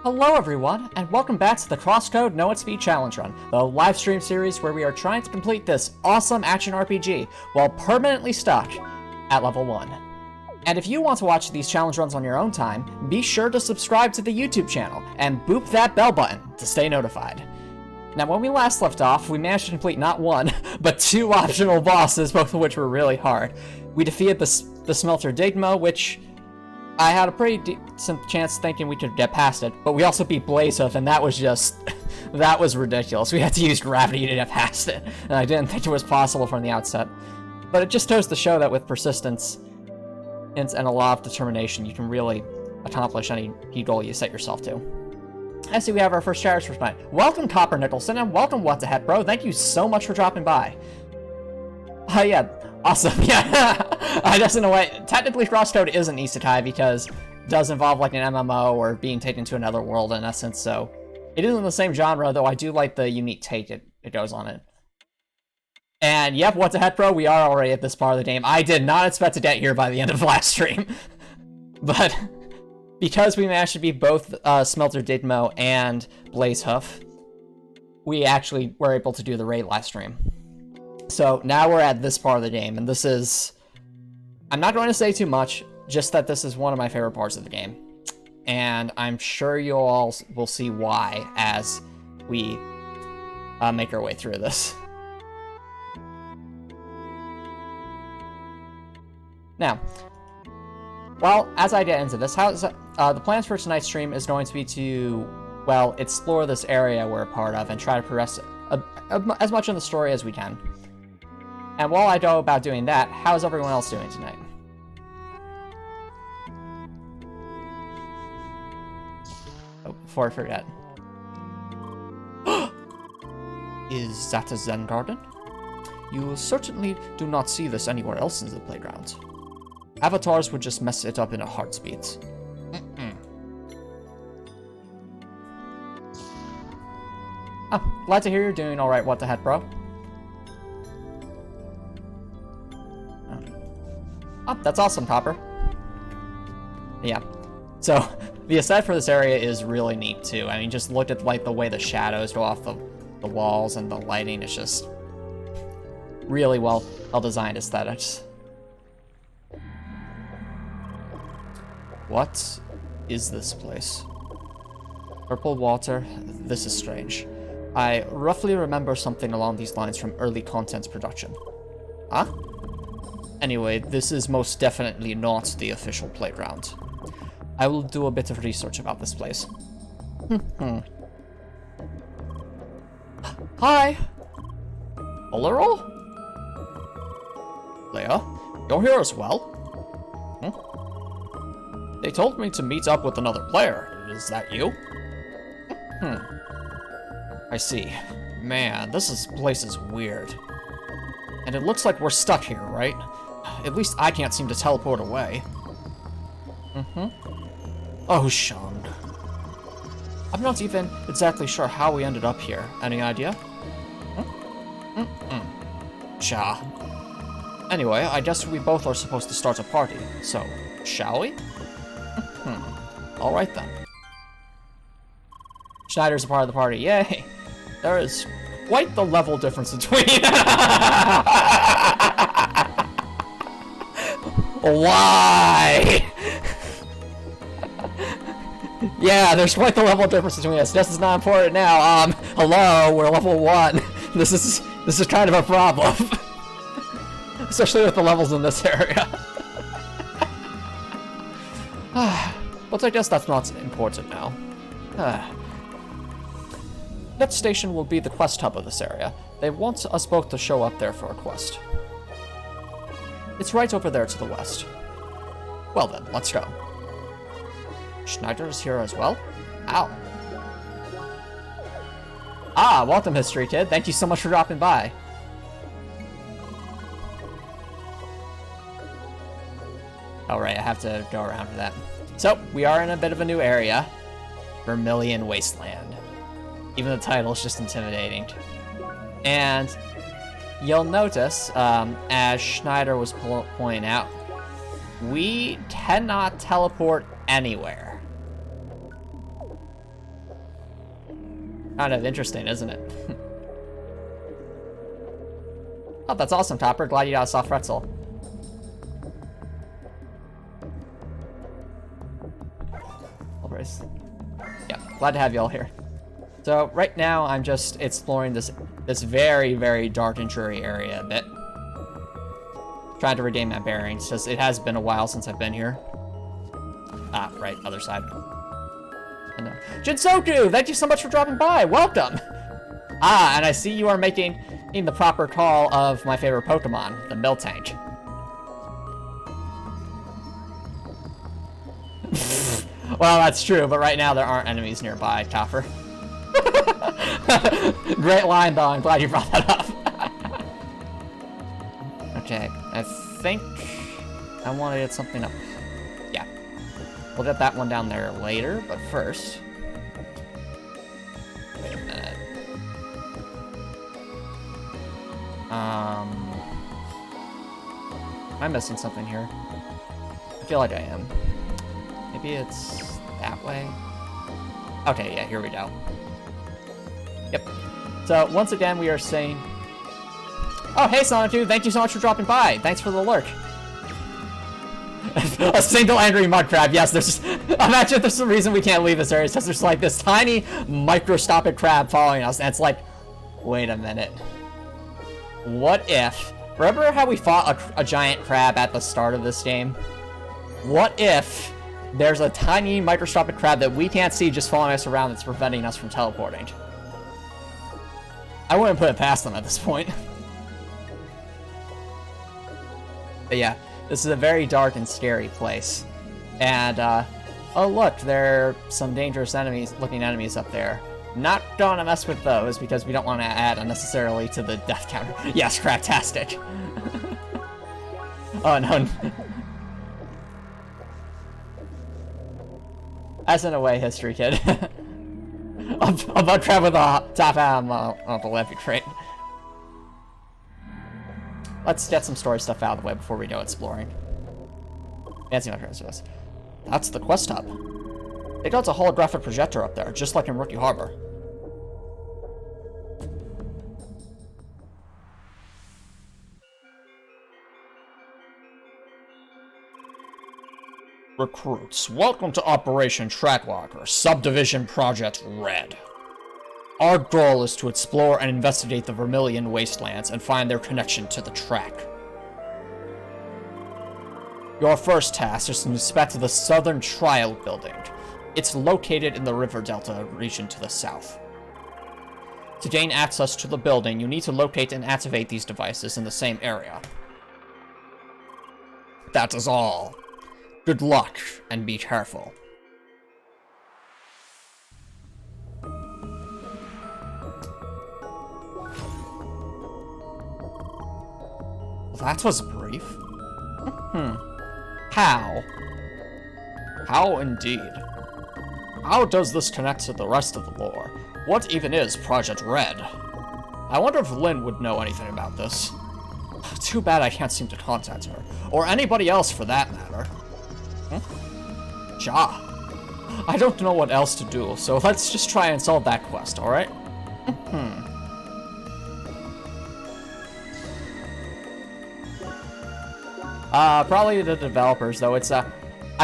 Hello everyone, and welcome back to the CrossCode No EXP Challenge Run, the live stream series where we are trying to complete this awesome action RPG while permanently stuck at level 1. And if you want to watch these challenge runs on your own time, be sure to subscribe to the YouTube channel and boop that bell button to stay notified. Now when we last left off, we managed to complete not one, but 2 optional bosses, both of which were really hard. We defeated the Smelter Digma, which I had a pretty decent chance thinking we could get past it, but we also beat Blazehoof, and that was just, that was ridiculous. We had to use gravity to get past it, and I didn't think it was possible from the outset. But it just goes to show that with persistence and a lot of determination, you can really accomplish any goal you set yourself to. I see we have our first character for tonight. Welcome, Copper Nicholson, and welcome, What the Heck, Bro. Thank you so much for dropping by. Yeah. Awesome, yeah. I guess in a way, technically CrossCode is an isekai because it does involve like an MMO or being taken to another world in essence, so it is in the same genre, though I do like the unique take it goes on it. And yep, what the heck, bro, we are already at this part of the game. I did not expect to get here by the end of last stream. But because we managed to beat both Smelter Digmo and Blazehoof, we actually were able to do the raid last stream. So now we're at this part of the game, and this is... I'm not going to say too much, just that this is one of my favorite parts of the game. And I'm sure you all will see why as we make our way through this. Now, well, as I get into this, the plans for tonight's stream is going to be to, well, explore this area we're a part of and try to progress as much in the story as we can. And while I go about doing that, how's everyone else doing tonight? Oh, before I forget. Is that a Zen garden? You certainly do not see this anywhere else in the playground. Avatars would just mess it up in a heartbeat. Oh, glad to hear you're doing alright, what the heck, bro? Oh, that's awesome, Copper. Yeah. So, the aesthetic for this area is really neat, too. I mean, just look at, like, the way the shadows go off the walls and the lighting. It's just really well-designed aesthetics. What is this place? Purple water. This is strange. I roughly remember something along these lines from early content production. Huh? Anyway, this is most definitely not the official playground. I will do a bit of research about this place. Hi! Olero? Leia, you're here as well? They told me to meet up with another player. Is that you? I see. Man, this place is weird. And it looks like we're stuck here, right? At least I can't seem to teleport away. Oh, Shang. I'm not even exactly sure how we ended up here. Any idea? Cha. Anyway, I guess we both are supposed to start a party, so shall we? Alright then. Schneider's a part of the party, yay! There is quite the level difference between... Why? Yeah, there's quite the level difference between us. This is not important now. Hello, we're level 1. This is kind of a problem. Especially with the levels in this area. But I guess that's not important now. Next station will be the quest hub of this area. They want us both to show up there for a quest. It's right over there to the west. Well then, let's go. Schneider is here as well? Ow. Ah, welcome, History Kid. Thank you so much for dropping by. Alright, I have to go around for that. So, we are in a bit of a new area. Vermillion Wasteland. Even the title is just intimidating. And you'll notice, as Schneider was pointing out, we cannot teleport anywhere. Kind of interesting, isn't it? Oh, that's awesome, Topper. Glad you got a soft pretzel. Yeah, glad to have you all here. So right now I'm just exploring this very, very dark and dreary area a bit. Trying to regain my bearings, because it has been a while since I've been here. Ah, right, other side. Jinsoku, thank you so much for dropping by. Welcome. Ah, and I see you are making the proper call of my favorite Pokemon, the Miltank. Well, that's true, but right now there aren't enemies nearby, Topper. Great line, though. I'm glad you brought that up. Okay, I think I want to get something up. Yeah. We'll get that one down there later, but first... Wait a minute. Am I missing something here? I feel like I am. Maybe it's that way? Okay, yeah, here we go. Yep. So, once again, we are saying... Oh, hey, Sonic2, thank you so much for dropping by. Thanks for the lurk. A single angry mud crab. Yes, there's... Imagine there's a reason we can't leave this area. It's because there's, like, this tiny, microscopic crab following us, and it's like... Wait a minute. What if... Remember how we fought a giant crab at the start of this game? What if... There's a tiny microscopic crab that we can't see just following us around that's preventing us from teleporting. I wouldn't put it past them at this point. But yeah, this is a very dark and scary place. And, oh look, there are some dangerous looking enemies up there. Not gonna mess with those because we don't want to add unnecessarily to the death counter. Yes, craptastic. Oh no. As in a way, history kid. A bug crab with a top hat on the left, great. Let's get some story stuff out of the way before we go exploring. Fancy my friends with us. That's the quest hub. They got a holographic projector up there, just like in Rookie Harbor. Recruits, welcome to Operation Trackwalker, Subdivision Project Red. Our goal is to explore and investigate the Vermillion Wastelands and find their connection to the track. Your first task is to inspect the Southern Trial Building. It's located in the River Delta region to the south. To gain access to the building, you need to locate and activate these devices in the same area. That is all. Good luck, and be careful. That was brief. How? How indeed. How does this connect to the rest of the lore? What even is Project Red? I wonder if Lynn would know anything about this. Too bad I can't seem to contact her. Or anybody else for that matter. Ja. I don't know what else to do, so let's just try and solve that quest, alright? Probably the developers, though. It's, I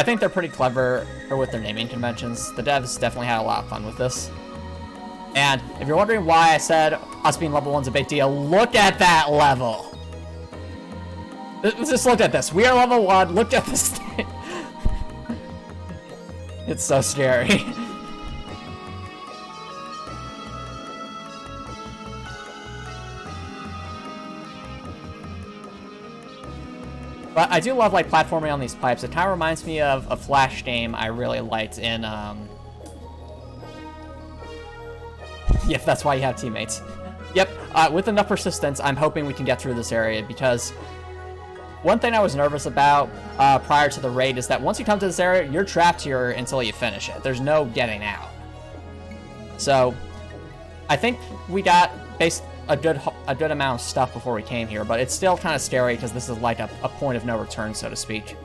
think they're pretty clever with their naming conventions. The devs definitely had a lot of fun with this. And if you're wondering why I said us being level 1's a big deal, look at that level! Just look at this. We are level 1, look at this thing. It's so scary. But I do love, like, platforming on these pipes. It kind of reminds me of a Flash game I really liked in, Yep, that's why you have teammates. Yep, with enough persistence, I'm hoping we can get through this area, because one thing I was nervous about prior to the raid is that once you come to this area, you're trapped here until you finish it. There's no getting out. So, I think we got a good amount of stuff before we came here, but it's still kind of scary because this is like a point of no return, so to speak.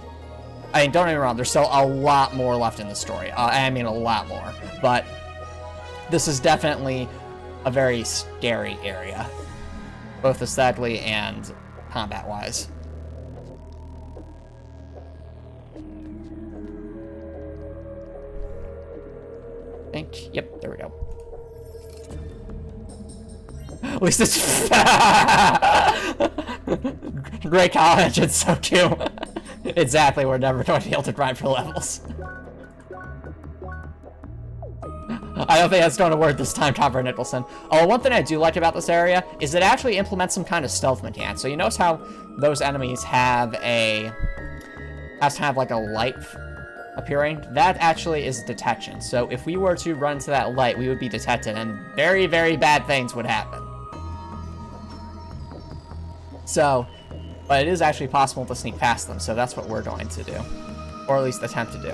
I mean, don't get me wrong, there's still a lot more left in the story. I mean, a lot more. But this is definitely a very scary area, both aesthetically and combat-wise. I think, yep, there we go. At least it's great college, it's so cute. Exactly, we're never going to be able to grind for levels. I don't think that's going to work this time, Topper Nicholson. Oh, one thing I do like about this area is it actually implements some kind of stealth mechanic. So you notice how those enemies have like a light appearing? That actually is detection. So if we were to run into that light, we would be detected, and very, very bad things would happen. So, but it is actually possible to sneak past them, so that's what we're going to do. Or at least attempt to do.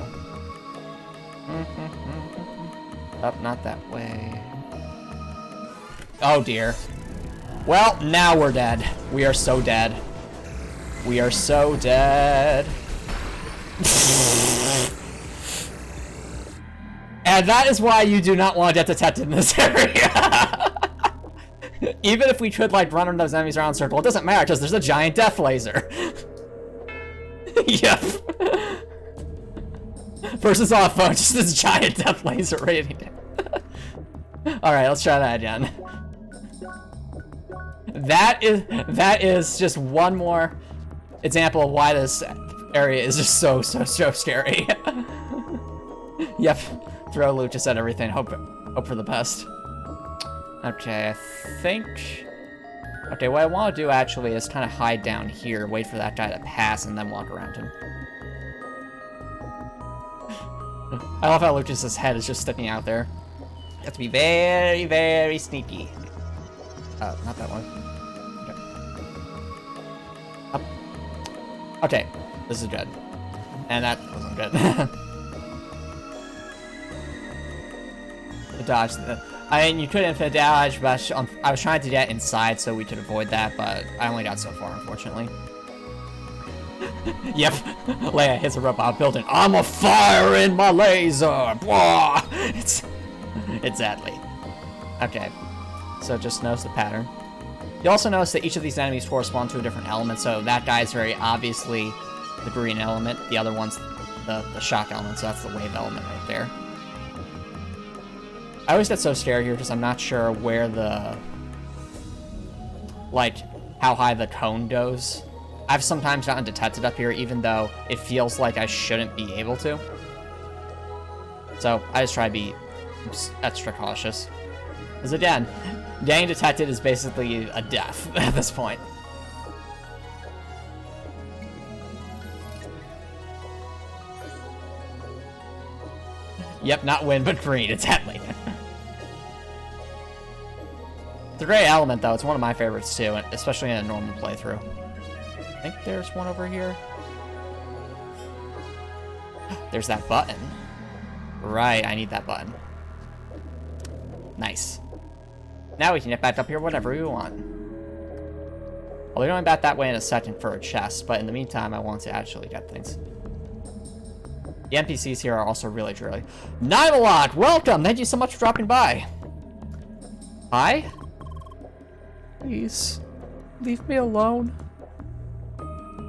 Oh, not that way. Oh dear. Well, now we're dead. We are so dead. We are so dead. And that is why you do not want to get detected in this area. Even if we could, like, run on those enemies around in a circle, it doesn't matter, because there's a giant death laser. Yep. Versus off phone, just this giant death laser radiating. Alright, let's try that again. That is just one more example of why this area is just so scary. Yep. Throw loot, just at everything, hope for the best. Okay, I think... Okay, what I want to do actually is kind of hide down here, wait for that guy to pass, and then walk around him. I love how Lucas's head is just sticking out there. You have to be very, very sneaky. Not that one. Okay. Up. Okay, this is good. And that wasn't good. The dodge. I mean, you could infinite dodge, but I was trying to get inside so we could avoid that, but I only got so far, unfortunately. Yep, Leia hits a robot building. I'm a fire in my laser! Blah! Exactly. Okay, so just notice the pattern. You also notice that each of these enemies correspond to a different element, so that guy's very obviously the green element, the other one's the shock element, so that's the wave element right there. I always get so scared here because I'm not sure where the... like, how high the cone goes. I've sometimes gotten detected up here, even though it feels like I shouldn't be able to. So, I just try to be extra cautious. Because again, getting detected is basically a death at this point. Yep, not win, but green, exactly. It's a great element, though. It's one of my favorites, too, especially in a normal playthrough. I think there's one over here. There's that button. Right, I need that button. Nice. Now we can get back up here whenever we want. I'll be going back that way in a second for a chest, but in the meantime, I want to actually get things. The NPCs here are also really drilly. Nimalot, welcome! Thank you so much for dropping by. Hi? Please, leave me alone.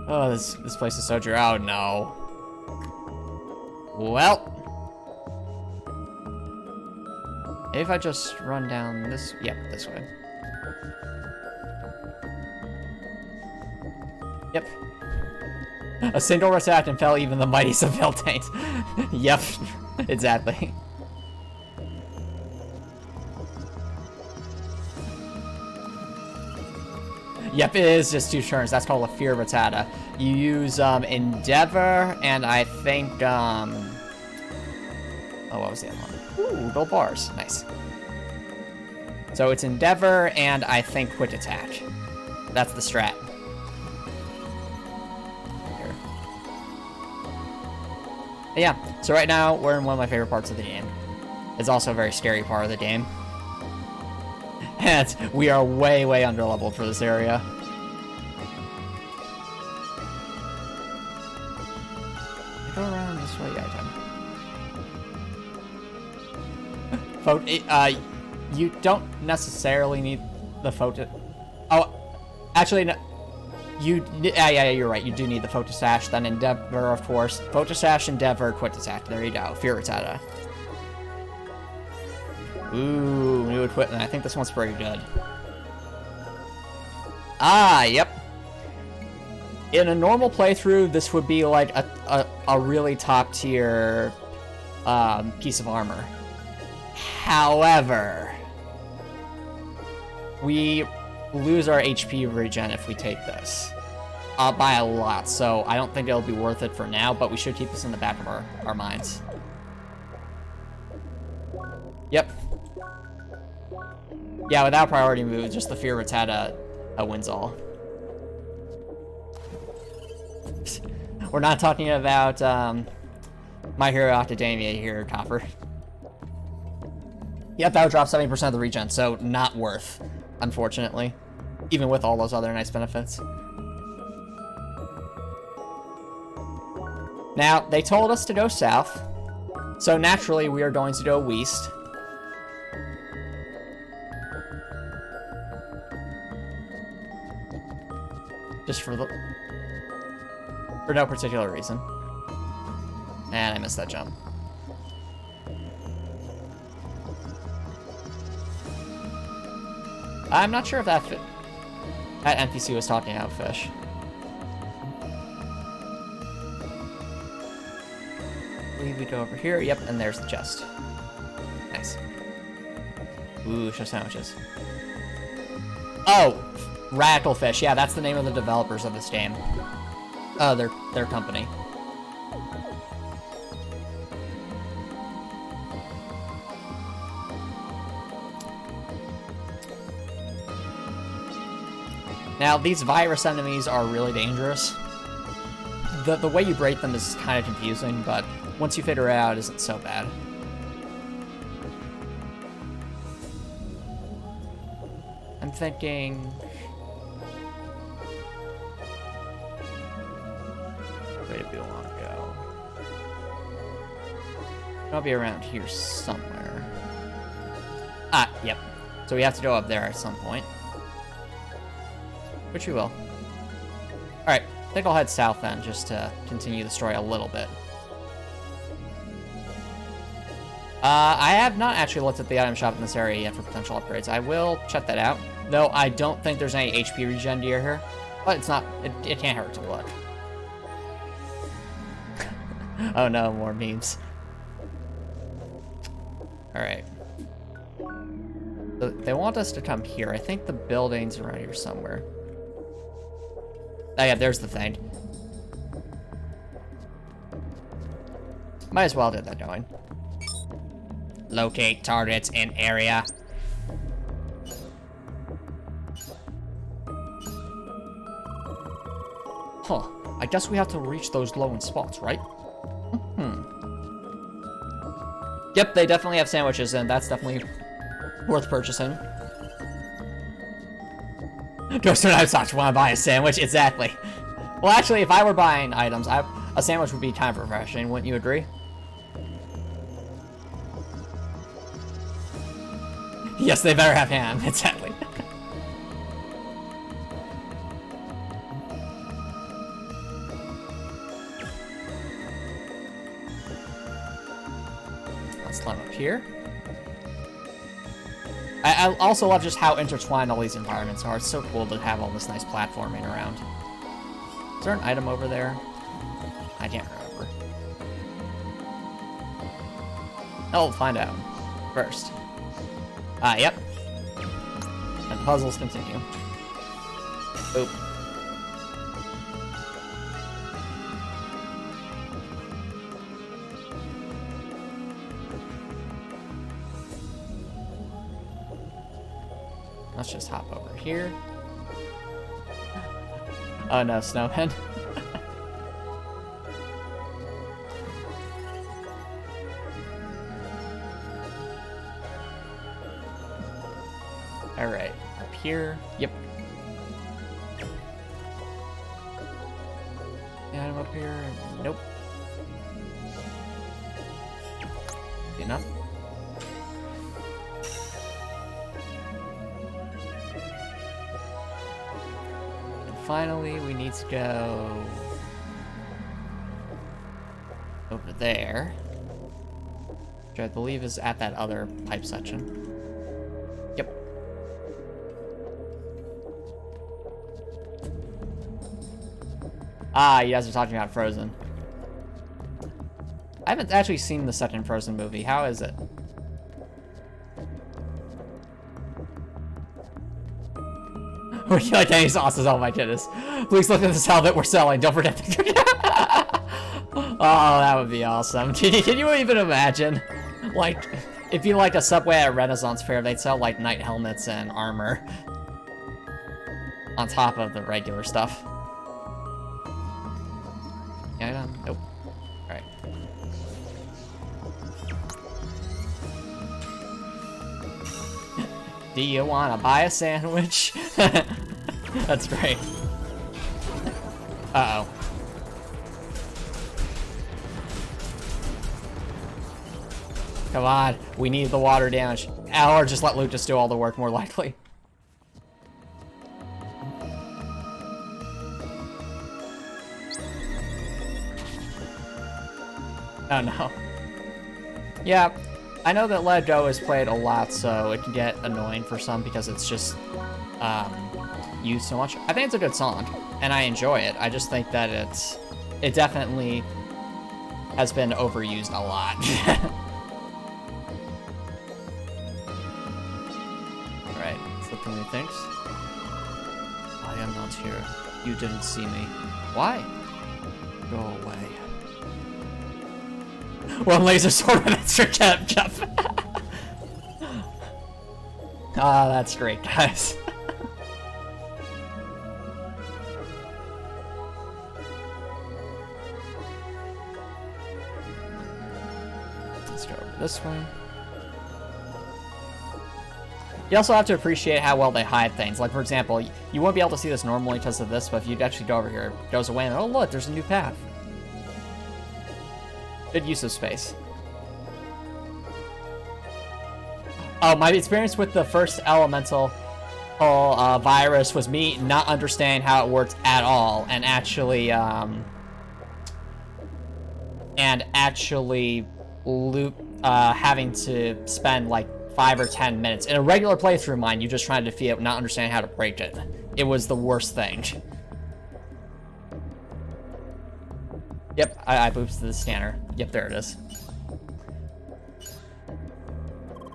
Oh, this place is so dreary. Oh, no. Well. Maybe if I just run down this... Yep, this way. Yep. A single attack and fell even the mighty Seville taint. Yep, exactly. Yep, it is just 2 turns. That's called a Fear Batata. You use Endeavor and I think oh, what was the other one? Ooh, gold bars. Nice. So it's Endeavor and I think Quick Attack. That's the strat. Here. Yeah, so right now we're in one of my favorite parts of the game. It's also a very scary part of the game. And we are way, way underleveled for this area. Go around this way, yeah, I You don't necessarily need the photo. Oh, actually, no. Yeah, you're right. You do need the Photosash. Then Endeavor, of course. Photosash, Endeavor, Quick Attack. There you go. Fear Rattata. Ooh, new equipment. I think this one's pretty good. Ah, yep. In a normal playthrough, this would be like a really top tier piece of armor. However, we lose our HP regen if we take this. By a lot, so I don't think it'll be worth it for now, but we should keep this in the back of our minds. Yep. Yeah, without priority move, just the Fear Rattata wins all. We're not talking about My Hero Academia here, Copper. Yep, that would drop 70% of the regen, so not worth, unfortunately. Even with all those other nice benefits. Now, they told us to go south, so naturally we are going to go west. Just for no particular reason. And I missed that jump. I'm not sure if that NPC was talking about fish. We go over here. Yep, and there's the chest. Nice. Ooh, chef sandwiches. Oh, Radical Fish. Yeah, that's the name of the developers of this game. Their company. Now, these virus enemies are really dangerous. The way you break them is kind of confusing, but once you figure it out, it isn't so bad. I'm thinking... Where did we want to go? I'll be around here somewhere. Ah, yep. So we have to go up there at some point. Which we will. Alright, I think I'll head south then, just to continue the story a little bit. I have not actually looked at the item shop in this area yet for potential upgrades. I will check that out. Though I don't think there's any HP regen gear here. But it's not, it can't hurt to look. Oh no, more memes. Alright. So they want us to come here. I think the building's around here somewhere. Oh yeah, there's the thing. Might as well get that going. Locate targets in area. Huh. I guess we have to reach those glowing spots, right? Yep, they definitely have sandwiches, and that's definitely worth purchasing. Go to an item shop, want to buy a sandwich? Exactly. Well, actually, if I were buying items, a sandwich would be kind of refreshing, wouldn't you agree? Yes, they better have ham, exactly. Let's climb up here. I also love just how intertwined all these environments are. It's so cool to have all this nice platforming around. Is there an item over there? I can't remember. Oh, we'll find out. First. Yep. And puzzles continue. Oop. Let's just hop over here. Oh no, snowman. Alright, up here. Yep. Yeah, I'm up here. Nope. Enough. finally, we need to go over there, which I believe is at that other pipe section. Yep. Ah, you guys are talking about Frozen. I haven't actually seen the second Frozen movie. How is it? Would you like any sauces? Oh my goodness. Please look at the salad we're selling. Don't forget the... Oh, that would be awesome. Can you even imagine? Like, if you like a Subway at a Renaissance fair, they'd sell like knight helmets and armor on top of the regular stuff. Yeah, nope. Alright. Do you want to buy a sandwich? That's great. Uh-oh. Come on, we need the water damage. Or just let Luke just do all the work, more likely. Oh no. Yeah, I know that Let It Go is played a lot, so it can get annoying for some because it's just used so much. I think it's a good song, and I enjoy it. I just think that it definitely has been overused a lot. Alright, so what he thinks? I am not here. You didn't see me. Why? Go away. One laser sword with extra Jeff. Ah, that's great, guys. Let's go over this way. You also have to appreciate how well they hide things. Like, for example, you won't be able to see this normally because of this, but if you actually go over here, it goes away and, oh look, there's a new path. Good use of space. Oh, my experience with the first elemental virus was me not understanding how it worked at all, and actually having to spend like 5 or 10 minutes in a regular playthrough. Mind you, just trying to defeat it, not understanding how to break it. It was the worst thing. Yep, I booped to the scanner. Yep, there it is.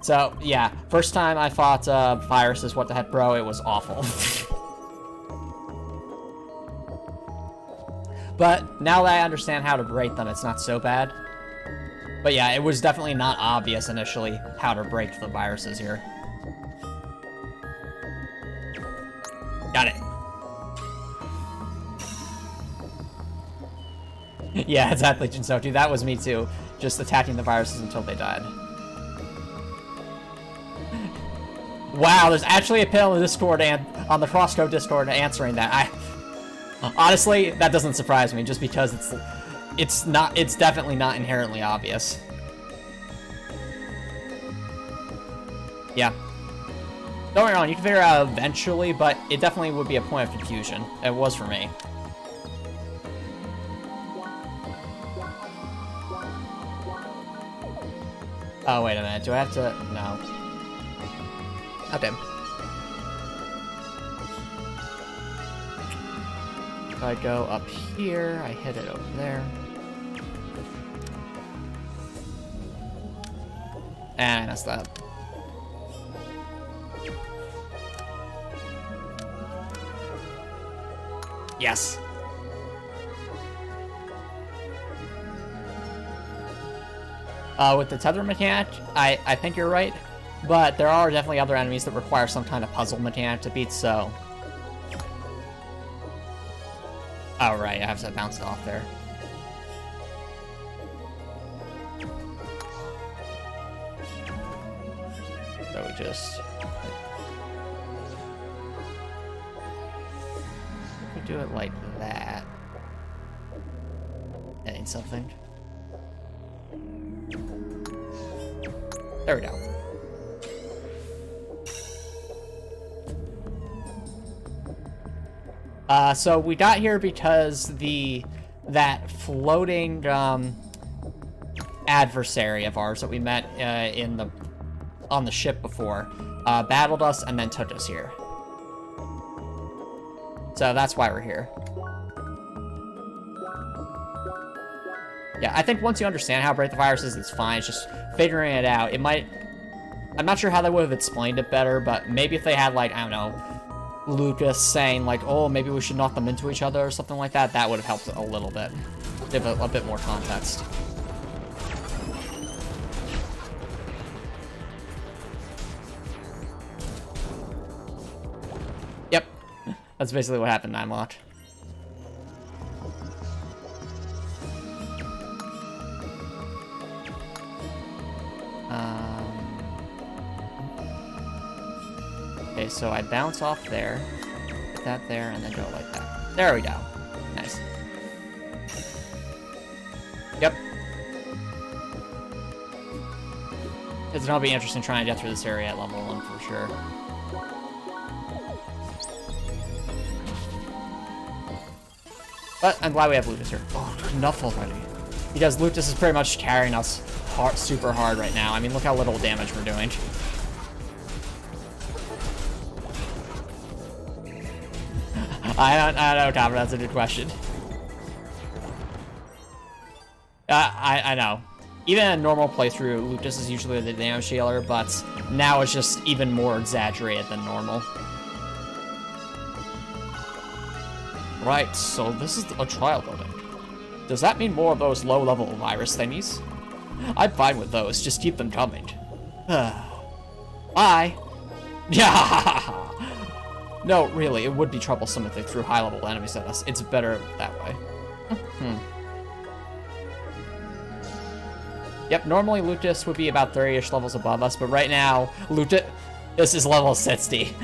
So, yeah, first time I fought viruses, what the heck, bro, it was awful. But now that I understand how to break them, it's not so bad. But yeah, it was definitely not obvious initially how to break the viruses here. Got it. Yeah, exactly, Jinsoku. That was me too. Just attacking the viruses until they died. Wow, there's actually a pin on the Discord and on the CrossCode Discord answering that. Honestly, that doesn't surprise me, just because it's definitely not inherently obvious. Yeah. Don't get me wrong, you can figure it out eventually, but it definitely would be a point of confusion. It was for me. Oh, wait a minute. Do I have to... No. Okay. If I go up here, I hit it over there. And I messed that up. Yes. With the tether mechanic, I think you're right, but there are definitely other enemies that require some kind of puzzle mechanic to beat, so... Oh, right, I have to bounce it off there. So we just... We do it like that. That ain't something. There we go. So we got here because that floating adversary of ours that we met on the ship before battled us and then took us here. So that's why we're here. Yeah, I think once you understand how bright the virus is, it's fine. It's just figuring it out. It might... I'm not sure how they would have explained it better, but maybe if they had, like, I don't know, Lucas saying, like, oh, maybe we should knock them into each other or something like that, that would have helped a little bit. Give a bit more context. Yep. That's basically what happened, Ninelock. Okay, so I bounce off there, put that there, and then go like that. There we go. Nice. Yep. It's gonna be interesting trying to get through this area at level 1 for sure. But I'm glad we have Lucas here. Oh, enough already. Because Lucas is pretty much carrying us super hard right now. I mean, look how little damage we're doing. I don't know, Copper, that's a good question. I know. Even in a normal playthrough, Lucas is usually the damage dealer, but now it's just even more exaggerated than normal. Right, so this is a trial building. Does that mean more of those low-level virus thingies? I'm fine with those, just keep them coming. Bye! Yeah! No, really, it would be troublesome if they threw high-level enemies at us. It's better that way. Yep, normally Lucas would be about 30-ish levels above us, but right now, Lucas is level 60.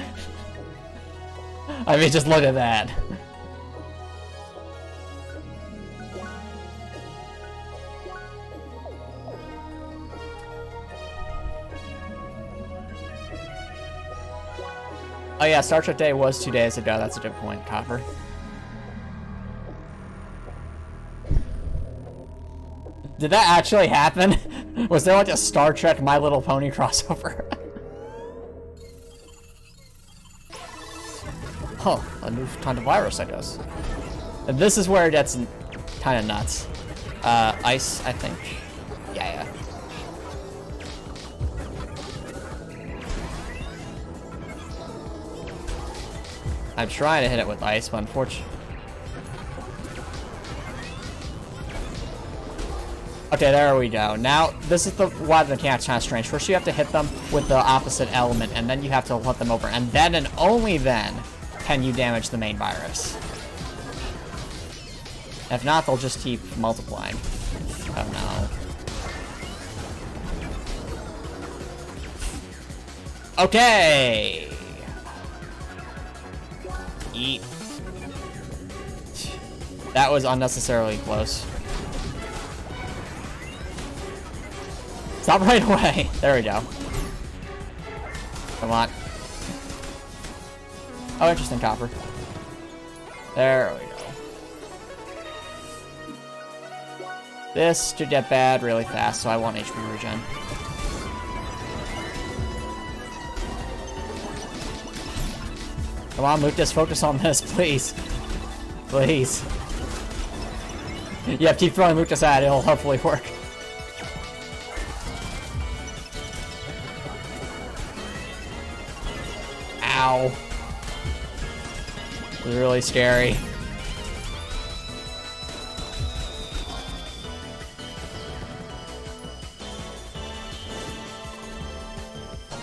I mean, just look at that. Oh yeah, Star Trek Day was 2 days ago. That's a good point, Copper. Did that actually happen? Was there like a Star Trek My Little Pony crossover? Huh, a new kind of virus, I guess. And this is where it gets kind of nuts. Ice, I think. Yeah. I'm trying to hit it with ice, but unfortunately... Okay, there we go. Now, this is why the mechanic's kind of strange. First, you have to hit them with the opposite element, and then you have to let them over. And then, and only then, can you damage the main virus. If not, they'll just keep multiplying. Oh no. Okay! Eat. That was unnecessarily close. Stop right away. There we go. Come on. Oh, interesting, Copper. There we go. This should get bad really fast, so I want HP regen. Come on, Lucas, focus on this, please. Please. Yeah, keep throwing Lucas at it, it'll hopefully work. Ow. It was really scary.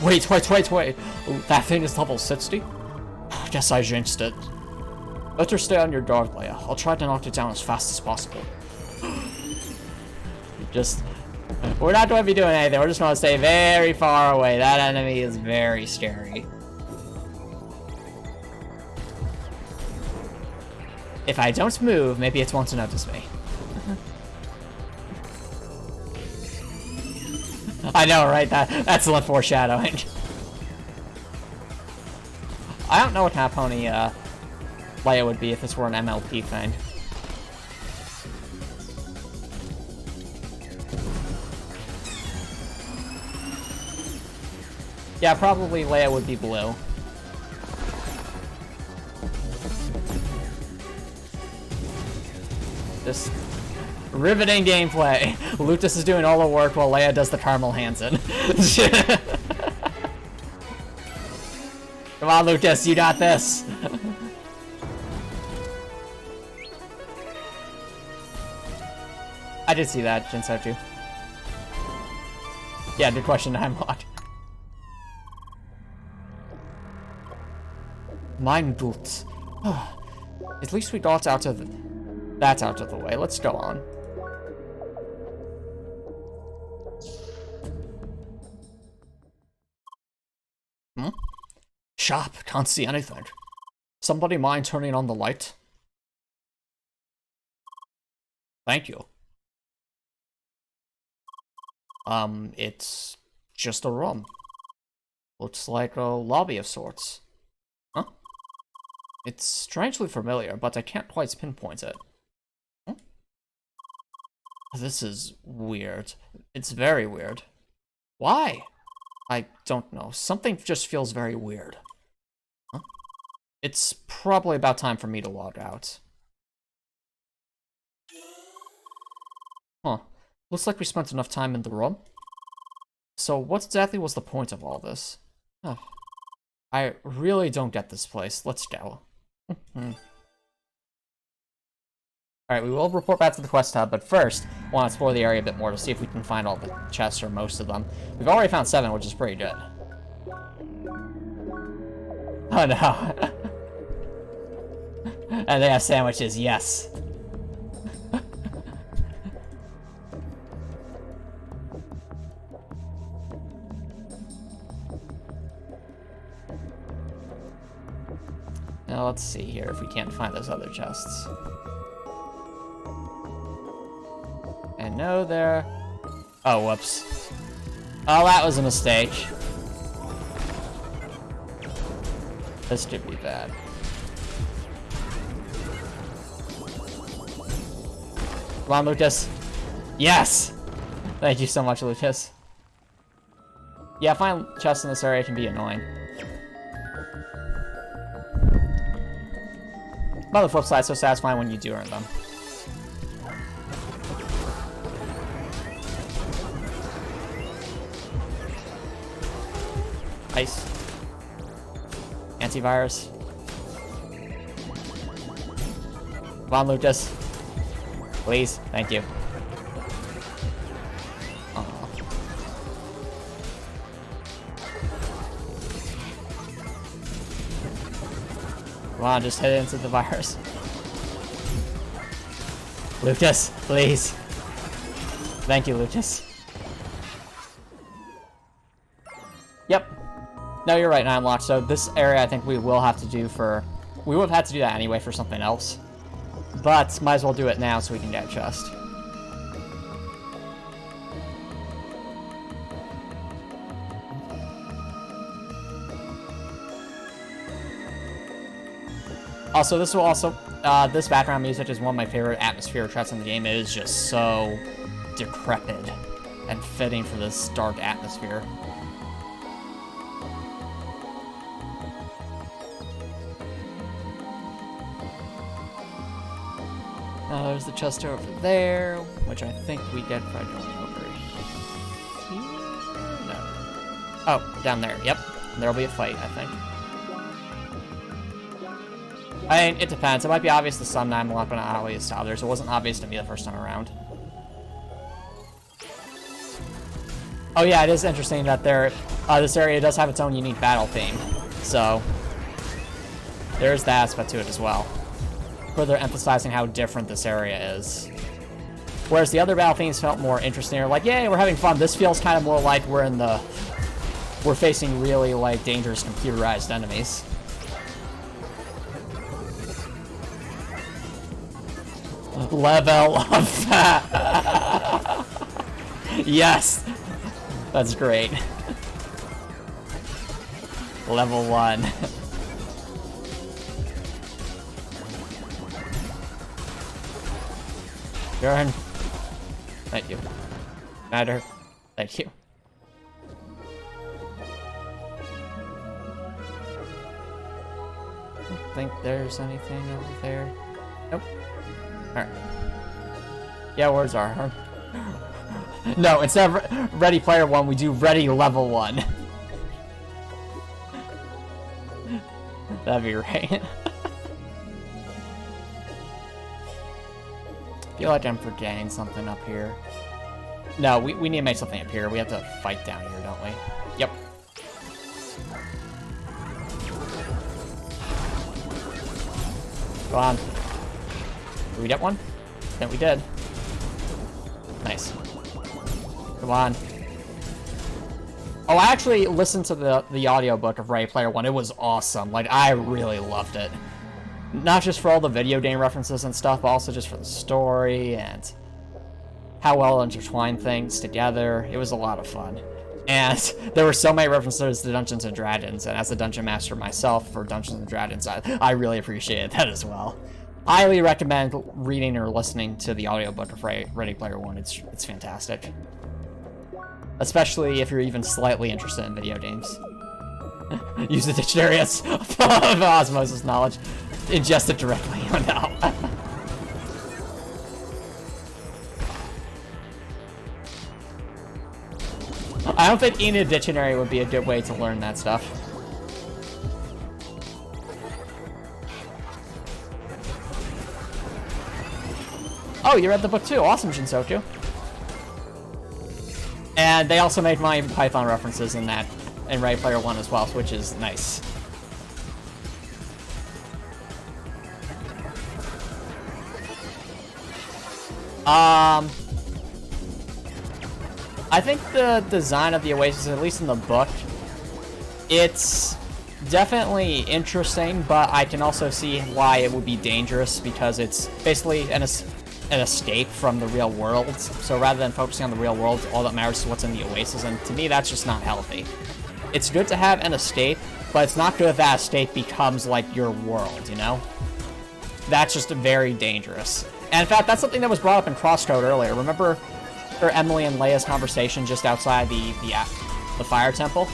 Wait. Ooh, that thing is level 60? Guess I jinxed it. Better stay on your guard, Leia. I'll try to knock it down as fast as possible. We're not going to be doing anything. We're just going to stay very far away. That enemy is very scary. If I don't move, maybe it won't notice me. I know, right? That's the foreshadowing. I don't know what kind of pony Leia would be if this were an MLP thing. Yeah, probably Leia would be blue. Just riveting gameplay. Lutus is doing all the work while Leia does the caramel Hansen. Come on, Lucas, you got this. I did see that, Jinsochu. Yeah, good question, I'm locked. Mein Gott. At least we got out of that's out of the way. Let's go on. Sharp, can't see anything. Somebody mind turning on the light? Thank you. It's just a room. Looks like a lobby of sorts. Huh? It's strangely familiar, but I can't quite pinpoint it. Huh? This is weird. It's very weird. Why? I don't know. Something just feels very weird. Huh? It's probably about time for me to log out. Huh. Looks like we spent enough time in the room. So what exactly was the point of all this? Huh. I really don't get this place. Let's go. Alright, we will report back to the quest hub, but first, I want to explore the area a bit more to see if we can find all the chests or most of them. We've already found 7, which is pretty good. Oh no. And they have sandwiches, yes. Now let's see here if we can't find those other chests. And no, there. Oh, whoops. Oh, that was a mistake. This could be bad. Come on, Lucas. Yes! Thank you so much, Lucas. Yeah, finding chests in this area can be annoying. But on the flip side, it's so satisfying when you do earn them. Nice. Antivirus. Come on, Lucas. Please. Thank you. Aww. Come on, just hit into the virus. Lucas, please. Thank you, Lucas. Yep. No, you're right, 9 locked. So this area I think we will have to do for... We would have had to do that anyway for something else. But might as well do it now so we can get a chest. Also, this will also... this background music is one of my favorite atmospheric tracks in the game. It is just so decrepit and fitting for this dark atmosphere. There's the chest over there, which I think we get by going over here. No. Oh, down there. Yep. There'll be a fight, I think. I mean, it depends. It might be obvious to some, I'm not obvious to others. It wasn't obvious to me the first time around. Oh yeah, it is interesting that this area does have its own unique battle theme. So, there's that aspect to it as well. Further emphasizing how different this area is. Whereas the other battle themes felt more interesting. Or like, yay, we're having fun. This feels kind of more like we're facing really, like, dangerous computerized enemies. Level of fat. Yes! That's great. Level 1. Turn. Thank you. Matter. Thank you. I don't think there's anything over there. Nope. Alright. Yeah, where's our arm? No, instead of Ready Player 1, we do Ready Level 1. That'd be right. I feel like I'm forgetting something up here. No, we need to make something up here. We have to fight down here, don't we? Yep. Go on. Did we get one? I think we did. Nice. Come on. Oh, I actually listened to the audiobook of Ready Player 1. It was awesome. Like, I really loved it. Not just for all the video game references and stuff, but also just for the story and how well intertwined things together. It was a lot of fun. And there were so many references to Dungeons & Dragons, and as a dungeon master myself for Dungeons & Dragons, I really appreciated that as well. Highly recommend reading or listening to the audiobook of Ready Player 1. It's fantastic. Especially if you're even slightly interested in video games. Use the dictionary as osmosis knowledge. Ingest it directly. Oh no. I don't think eating a dictionary would be a good way to learn that stuff. Oh, you read the book too. Awesome, Shinsoku. And they also made my Python references in that, in Ready Player 1 as well, which is nice. I think the design of the Oasis, at least in the book, it's definitely interesting, but I can also see why it would be dangerous because it's basically an escape from the real world. So rather than focusing on the real world, all that matters is what's in the Oasis, and to me, that's just not healthy. It's good to have an escape, but it's not good if that escape becomes like your world, you know? That's just very dangerous. And in fact, that's something that was brought up in CrossCode earlier. Remember Emily and Leia's conversation just outside the fire temple?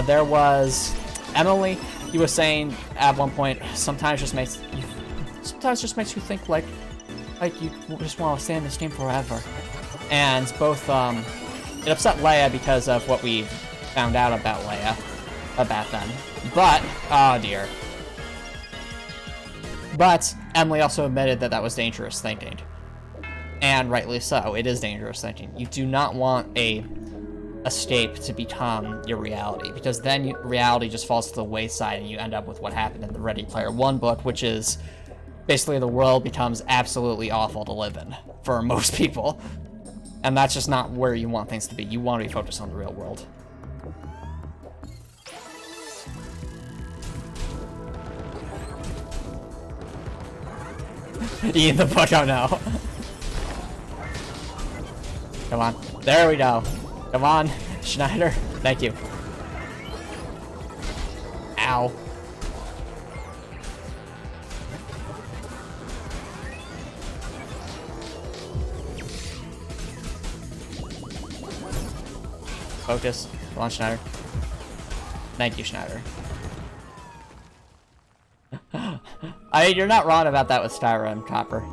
There was Emily. He was saying at one point, sometimes just makes you think like you just want to stay in this game forever. And both it upset Leia because of what we found out about Leia about them. But oh dear. But Emily also admitted that that was dangerous thinking. And rightly so, it is dangerous thinking. You do not want a escape to become your reality, because then reality just falls to the wayside and you end up with what happened in the Ready Player 1 book, which is basically the world becomes absolutely awful to live in for most people. And that's just not where you want things to be. You want to be focused on the real world. Eat the book, oh no. Come on. There we go. Come on, Schneider. Thank you. Ow. Focus. Come on, Schneider. Thank you, Schneider. I mean, you're not wrong about that with Styro, Copper.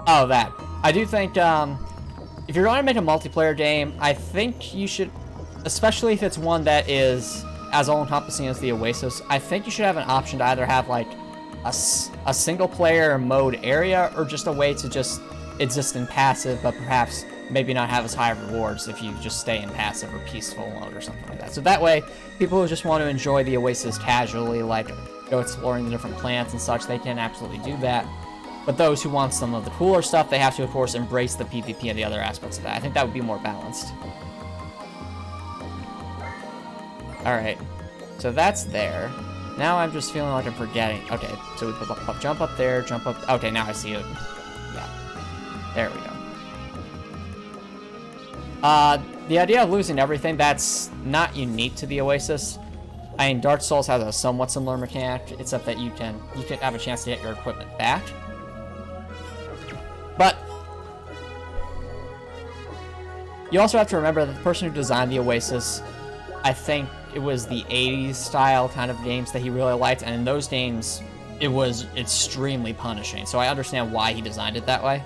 Oh, that. I do think, if you're going to make a multiplayer game, I think you should, especially if it's one that is as all-encompassing as the Oasis, I think you should have an option to either have, like, a single-player mode area, or just a way to just exist in passive, but perhaps maybe not have as high rewards if you just stay in passive or peaceful mode or something like that. So that way, people who just want to enjoy the Oasis casually, like go exploring the different plants and such, they can absolutely do that. But those who want some of the cooler stuff, they have to, of course, embrace the PvP and the other aspects of that. I think that would be more balanced. Alright, so that's there. Now I'm just feeling like I'm forgetting. Okay, so we jump up there, jump up. Okay, now I see it. Yeah, there we go. The idea of losing everything, that's not unique to the Oasis. I mean, Dark Souls has a somewhat similar mechanic, except that you can have a chance to get your equipment back. But you also have to remember that the person who designed the Oasis, I think it was the 80s style kind of games that he really liked, and in those games, it was extremely punishing, so I understand why he designed it that way.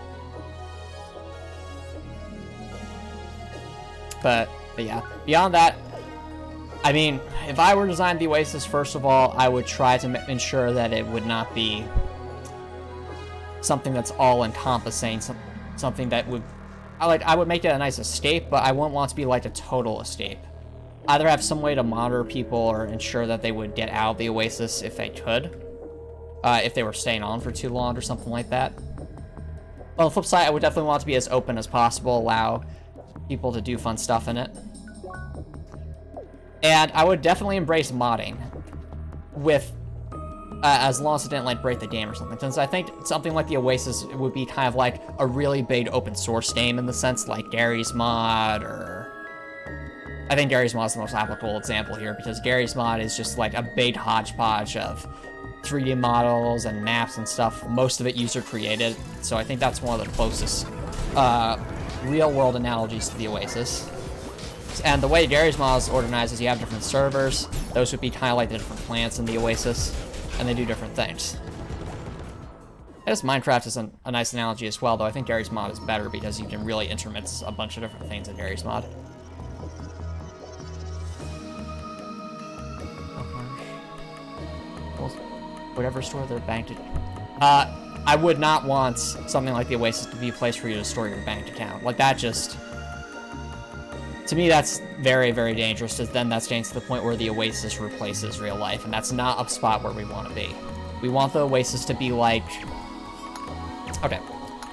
But yeah, beyond that, I mean, if I were to design the Oasis, first of all, I would try to ensure that it would not be something that's all-encompassing, something that would... I would make it a nice escape, but I wouldn't want it to be like a total escape. Either have some way to monitor people or ensure that they would get out of the Oasis if they could. If they were staying on for too long or something like that. On the flip side, I would definitely want it to be as open as possible, allow people to do fun stuff in it. And I would definitely embrace modding, with as long as it didn't like break the game or something. Since I think something like the Oasis would be kind of like a really big open source game in the sense like Gary's Mod, or I think Gary's Mod is the most applicable example here, because Gary's Mod is just like a big hodgepodge of 3D models and maps and stuff, most of it user created, so I think that's one of the closest real world analogies to the Oasis. And the way Gary's Mod is organized is you have different servers. Those would be kind of like the different plants in the Oasis, and they do different things. I guess Minecraft is a nice analogy as well, though I think Gary's Mod is better because you can really intermix a bunch of different things in Gary's Mod. Whatever store they're banked at. I would not want something like the Oasis to be a place for you to store your bank account. Like, that just... To me, that's very, very dangerous, because then that's getting to the point where the Oasis replaces real life, and that's not a spot where we want to be. We want the Oasis to be like... Okay.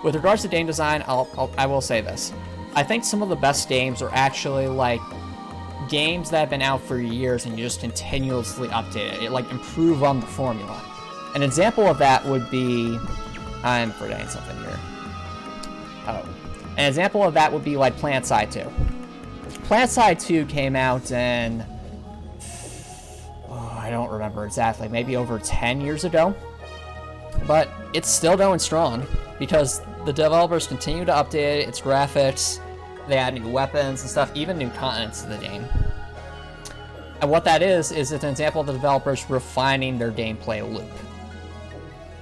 With regards to game design, I will say this. I think some of the best games are actually, like, games that have been out for years and you just continuously update it. Like, improve on the formula. An example of that would be... I'm forgetting something here. Oh. An example of that would be, like, PlanetSide 2. PlanetSide 2 came out in... Oh, I don't remember exactly. Maybe over 10 years ago. But it's still going strong, because the developers continue to update its graphics. They add new weapons and stuff, even new continents to the game. And what that is it's an example of the developers refining their gameplay loop.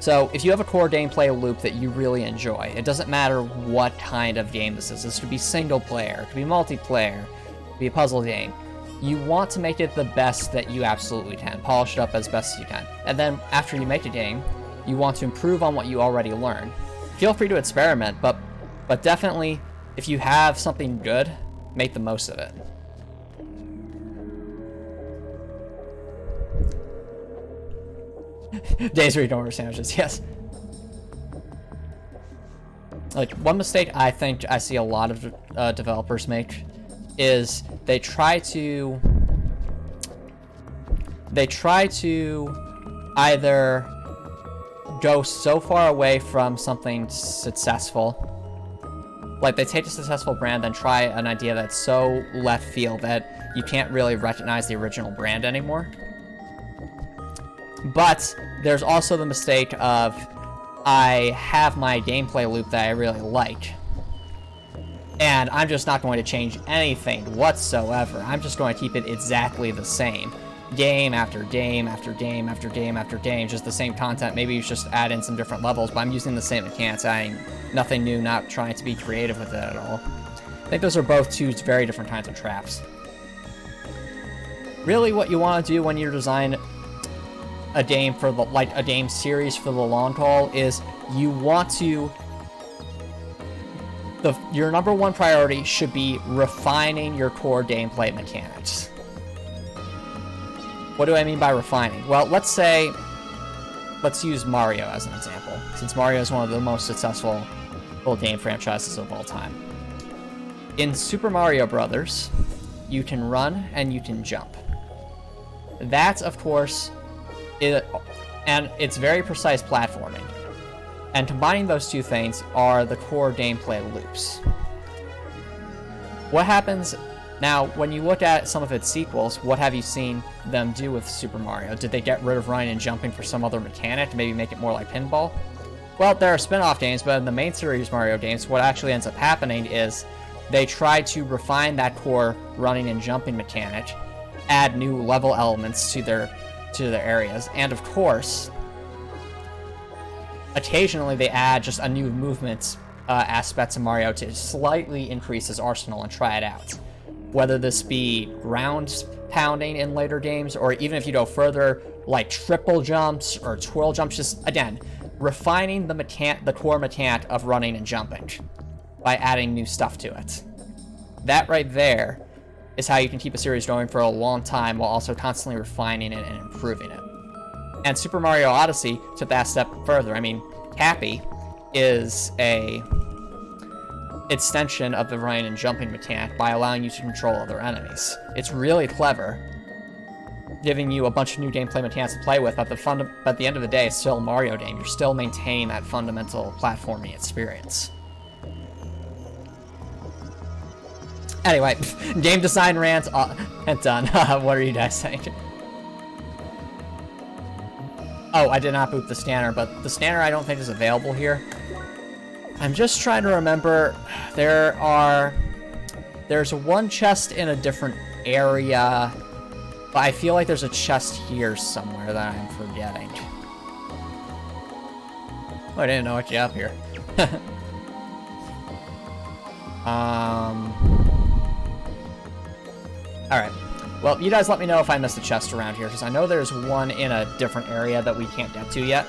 So, if you have a core gameplay loop that you really enjoy, it doesn't matter what kind of game this is. This could be single player, it could be multiplayer, it could be a puzzle game. You want to make it the best that you absolutely can, polish it up as best as you can. And then, after you make a game, you want to improve on what you already learned. Feel free to experiment, but definitely, if you have something good, make the most of it. Days where you don't order sandwiches, yes. Like, one mistake I think I see a lot of developers make is they try to either go so far away from something successful, like they take a successful brand and try an idea that's so left field that you can't really recognize the original brand anymore. But there's also the mistake of, I have my gameplay loop that I really like, and I'm just not going to change anything whatsoever. I'm just going to keep it exactly the same. Game after game after game after game after game, just the same content. Maybe you just add in some different levels, but I'm using the same mechanics, adding nothing new, not trying to be creative with it at all. I think those are both two very different kinds of traps. Really what you want to do when you design a game for the, like a game series for the long haul, is you want to... your number one priority should be refining your core gameplay mechanics. What do I mean by refining? Well, let's use Mario as an example, since Mario is one of the most successful full game franchises of all time. In Super Mario Brothers, you can run and you can jump. That, of course, and it's very precise platforming. And combining those two things are the core gameplay loops. What happens now when you look at some of its sequels? What have you seen them do with Super Mario? Did they get rid of running and jumping for some other mechanic to maybe make it more like pinball? Well, there are spin-off games, but in the main series Mario games, what actually ends up happening is they try to refine that core running and jumping mechanic, add new level elements to their areas, and of course, occasionally they add just a new movement aspect to Mario to slightly increase his arsenal and try it out. Whether this be ground pounding in later games, or even if you go further, like triple jumps or twirl jumps, just, again, refining the core mechanic of running and jumping by adding new stuff to it. That right there is how you can keep a series going for a long time while also constantly refining it and improving it. And Super Mario Odyssey took that step further. I mean, Cappy is a extension of the running and jumping mechanic by allowing you to control other enemies. It's really clever, giving you a bunch of new gameplay mechanics to play with, but at the end of the day, it's still a Mario game. You're still maintaining that fundamental platforming experience. Anyway, game design rant and done. What are you guys saying? Oh, I did not boot the scanner, but the scanner I don't think is available here. I'm just trying to remember. There's one chest in a different area, but I feel like there's a chest here somewhere that I'm forgetting. Oh, I didn't know what you have here. Alright. Well, you guys let me know if I missed a chest around here, because I know there's one in a different area that we can't get to yet.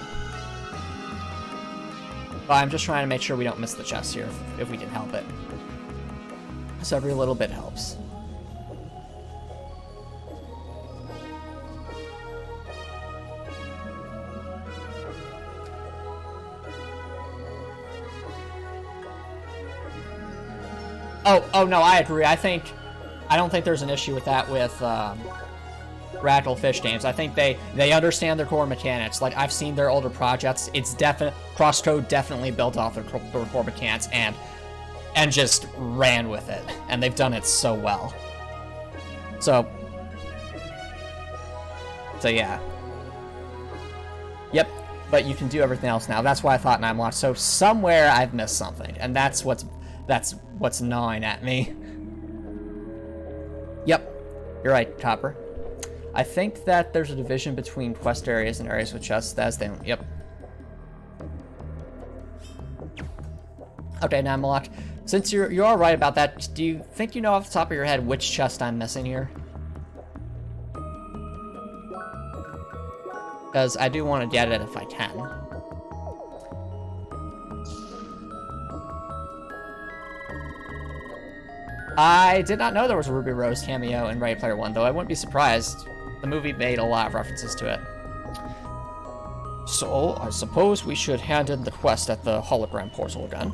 But I'm just trying to make sure we don't miss the chest here, if we can help it. So every little bit helps. Oh no, I agree. I don't think there's an issue with that with Radical Fish games. I think they understand their core mechanics. Like, I've seen their older projects. It's CrossCode definitely built off their core mechanics and just ran with it. And they've done it so well. So yeah. Yep, but you can do everything else now. That's why I thought 9 blocks. So somewhere I've missed something, and that's what's gnawing at me. Yep, you're right, Copper. I think that there's a division between quest areas and areas with chests. Yep. Okay, now Malak, since you're all right about that, do you think you know off the top of your head which chest I'm missing here? Because I do want to get it if I can. I did not know there was a Ruby Rose cameo in Ready Player One, though I wouldn't be surprised. The movie made a lot of references to it. So, I suppose we should hand in the quest at the hologram portal again.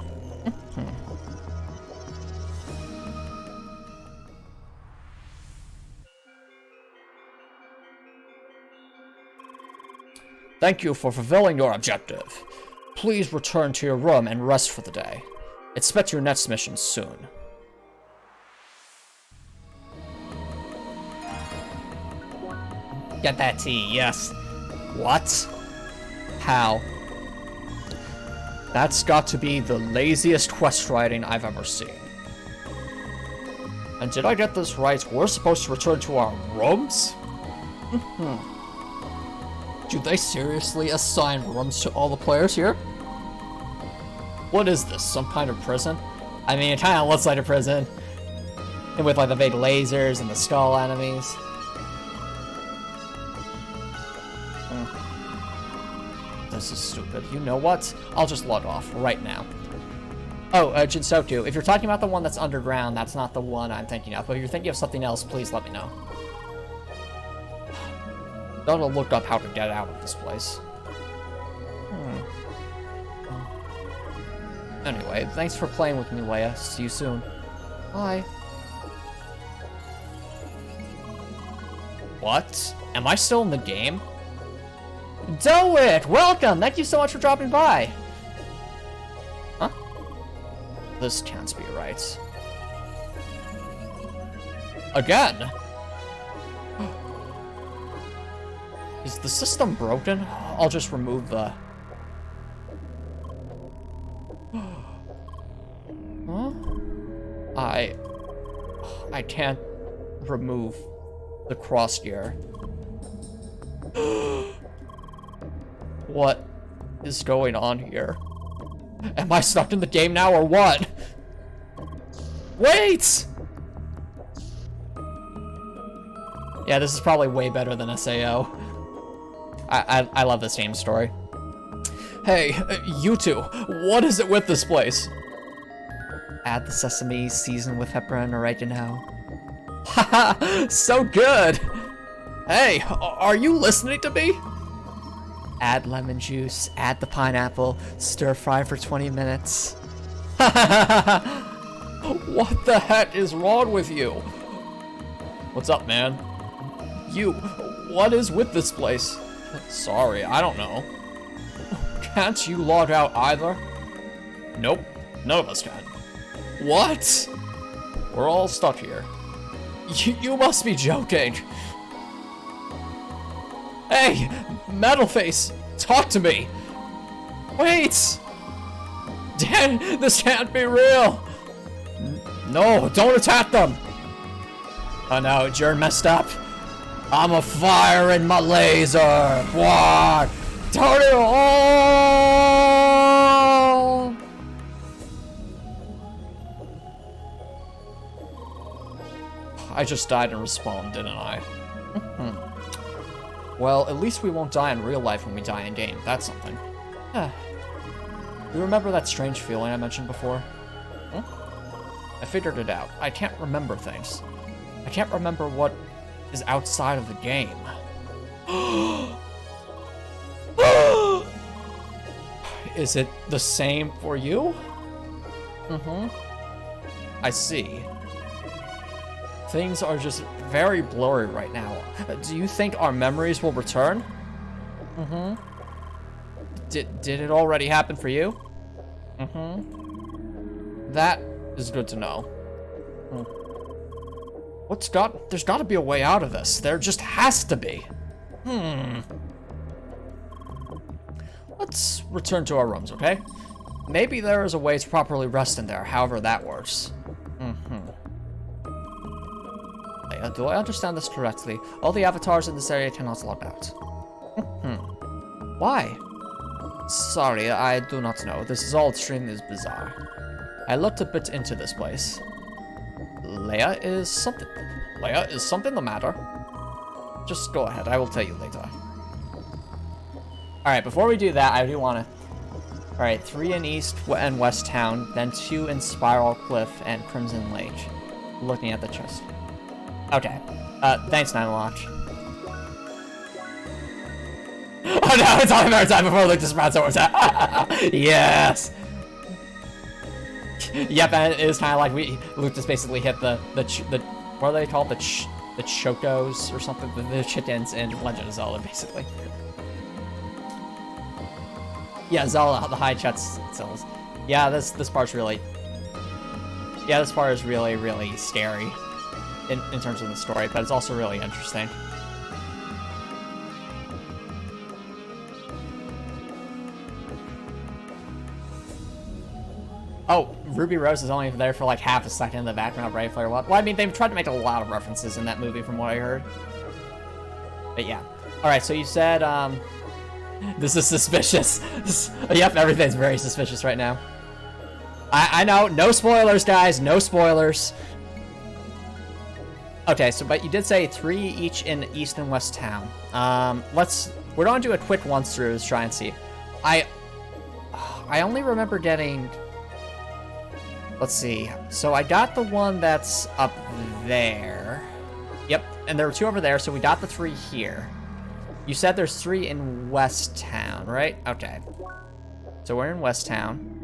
Thank you for fulfilling your objective. Please return to your room and rest for the day. Expect your next mission soon. Get that tea, yes. What? How? That's got to be the laziest quest writing I've ever seen. And did I get this right? We're supposed to return to our rooms? Do they seriously assign rooms to all the players here? What is this, some kind of prison? I mean, it kind of looks like a prison. And with like the big lasers and the skull enemies. This is stupid. You know what? I'll just log off right now. Oh, Jinsoku, if you're talking about the one that's underground, that's not the one I'm thinking of. But if you're thinking of something else, please let me know. Gotta look up how to get out of this place. Anyway, thanks for playing with me, Leia. See you soon. Bye. What? Am I still in the game? Do it! Welcome! Thank you so much for dropping by! Huh? This can't be right. Again? Is the system broken? I'll just remove the... Huh? I can't remove the cross gear. What is going on here? Am I stuck in the game now or what? Wait! Yeah, this is probably way better than SAO. I love this game story. Hey, you two, what is it with this place? Add the sesame, season with pepper and oregano. Haha, so good! Hey, are you listening to me? Add lemon juice, add the pineapple, stir fry for 20 minutes. What the heck is wrong with you? What's up, man? You, what is with this place? Sorry, I don't know. Can't you log out either? Nope, none of us can. What? We're all stuck here. You must be joking. Hey, Metalface, talk to me. Wait. Dan, this can't be real. No, don't attack them. Oh no, Jern messed up. I'm a fire in my laser. What? Turn it on. I just died and respawned, didn't I? Well, at least we won't die in real life when we die in game. That's something. You remember that strange feeling I mentioned before? I figured it out. I can't remember things. I can't remember what is outside of the game. Is it the same for you? I see. Things are just very blurry right now. Do you think our memories will return? Did it already happen for you? That is good to know. There's gotta be a way out of this. There just has to be. Let's return to our rooms, okay? Maybe there is a way to properly rest in there, however that works. Do I understand this correctly? All the avatars in this area cannot log out. Why? Sorry, I do not know. This is all extremely bizarre. I looked a bit into this place. Leia, is something the matter? Just go ahead, I will tell you later. Alright, before we do that, I do want to... Alright, 3 in East and West Town, then 2 in Spiral Cliff and Crimson Lake. Looking at the chest. Okay. Thanks, Ninewatch. Oh no, it's all another time before I look to Sprouts over time. Yes! Yep, and it is kind of like Luke just basically hit the what are they called? The Chocos or something? The chickens in Legend of Zelda, basically. Yeah, Zelda, the high chest cells. Yeah, this part's really... Yeah, this part is really, really scary in terms of the story, but it's also really interesting. Oh, Ruby Rose is only there for like half a second in the background of Ready Player One. Well, I mean, they've tried to make a lot of references in that movie from what I heard. But yeah. Alright, so you said, this is suspicious. Yep, everything's very suspicious right now. I know, no spoilers, guys, no spoilers. Okay, so, but you did say 3 each in East and West Town. We're gonna do a quick once-through to try and see. I only remember getting... Let's see. So I got the one that's up there. Yep, and there were 2 over there, so we got the 3 here. You said there's 3 in West Town, right? Okay. So we're in West Town.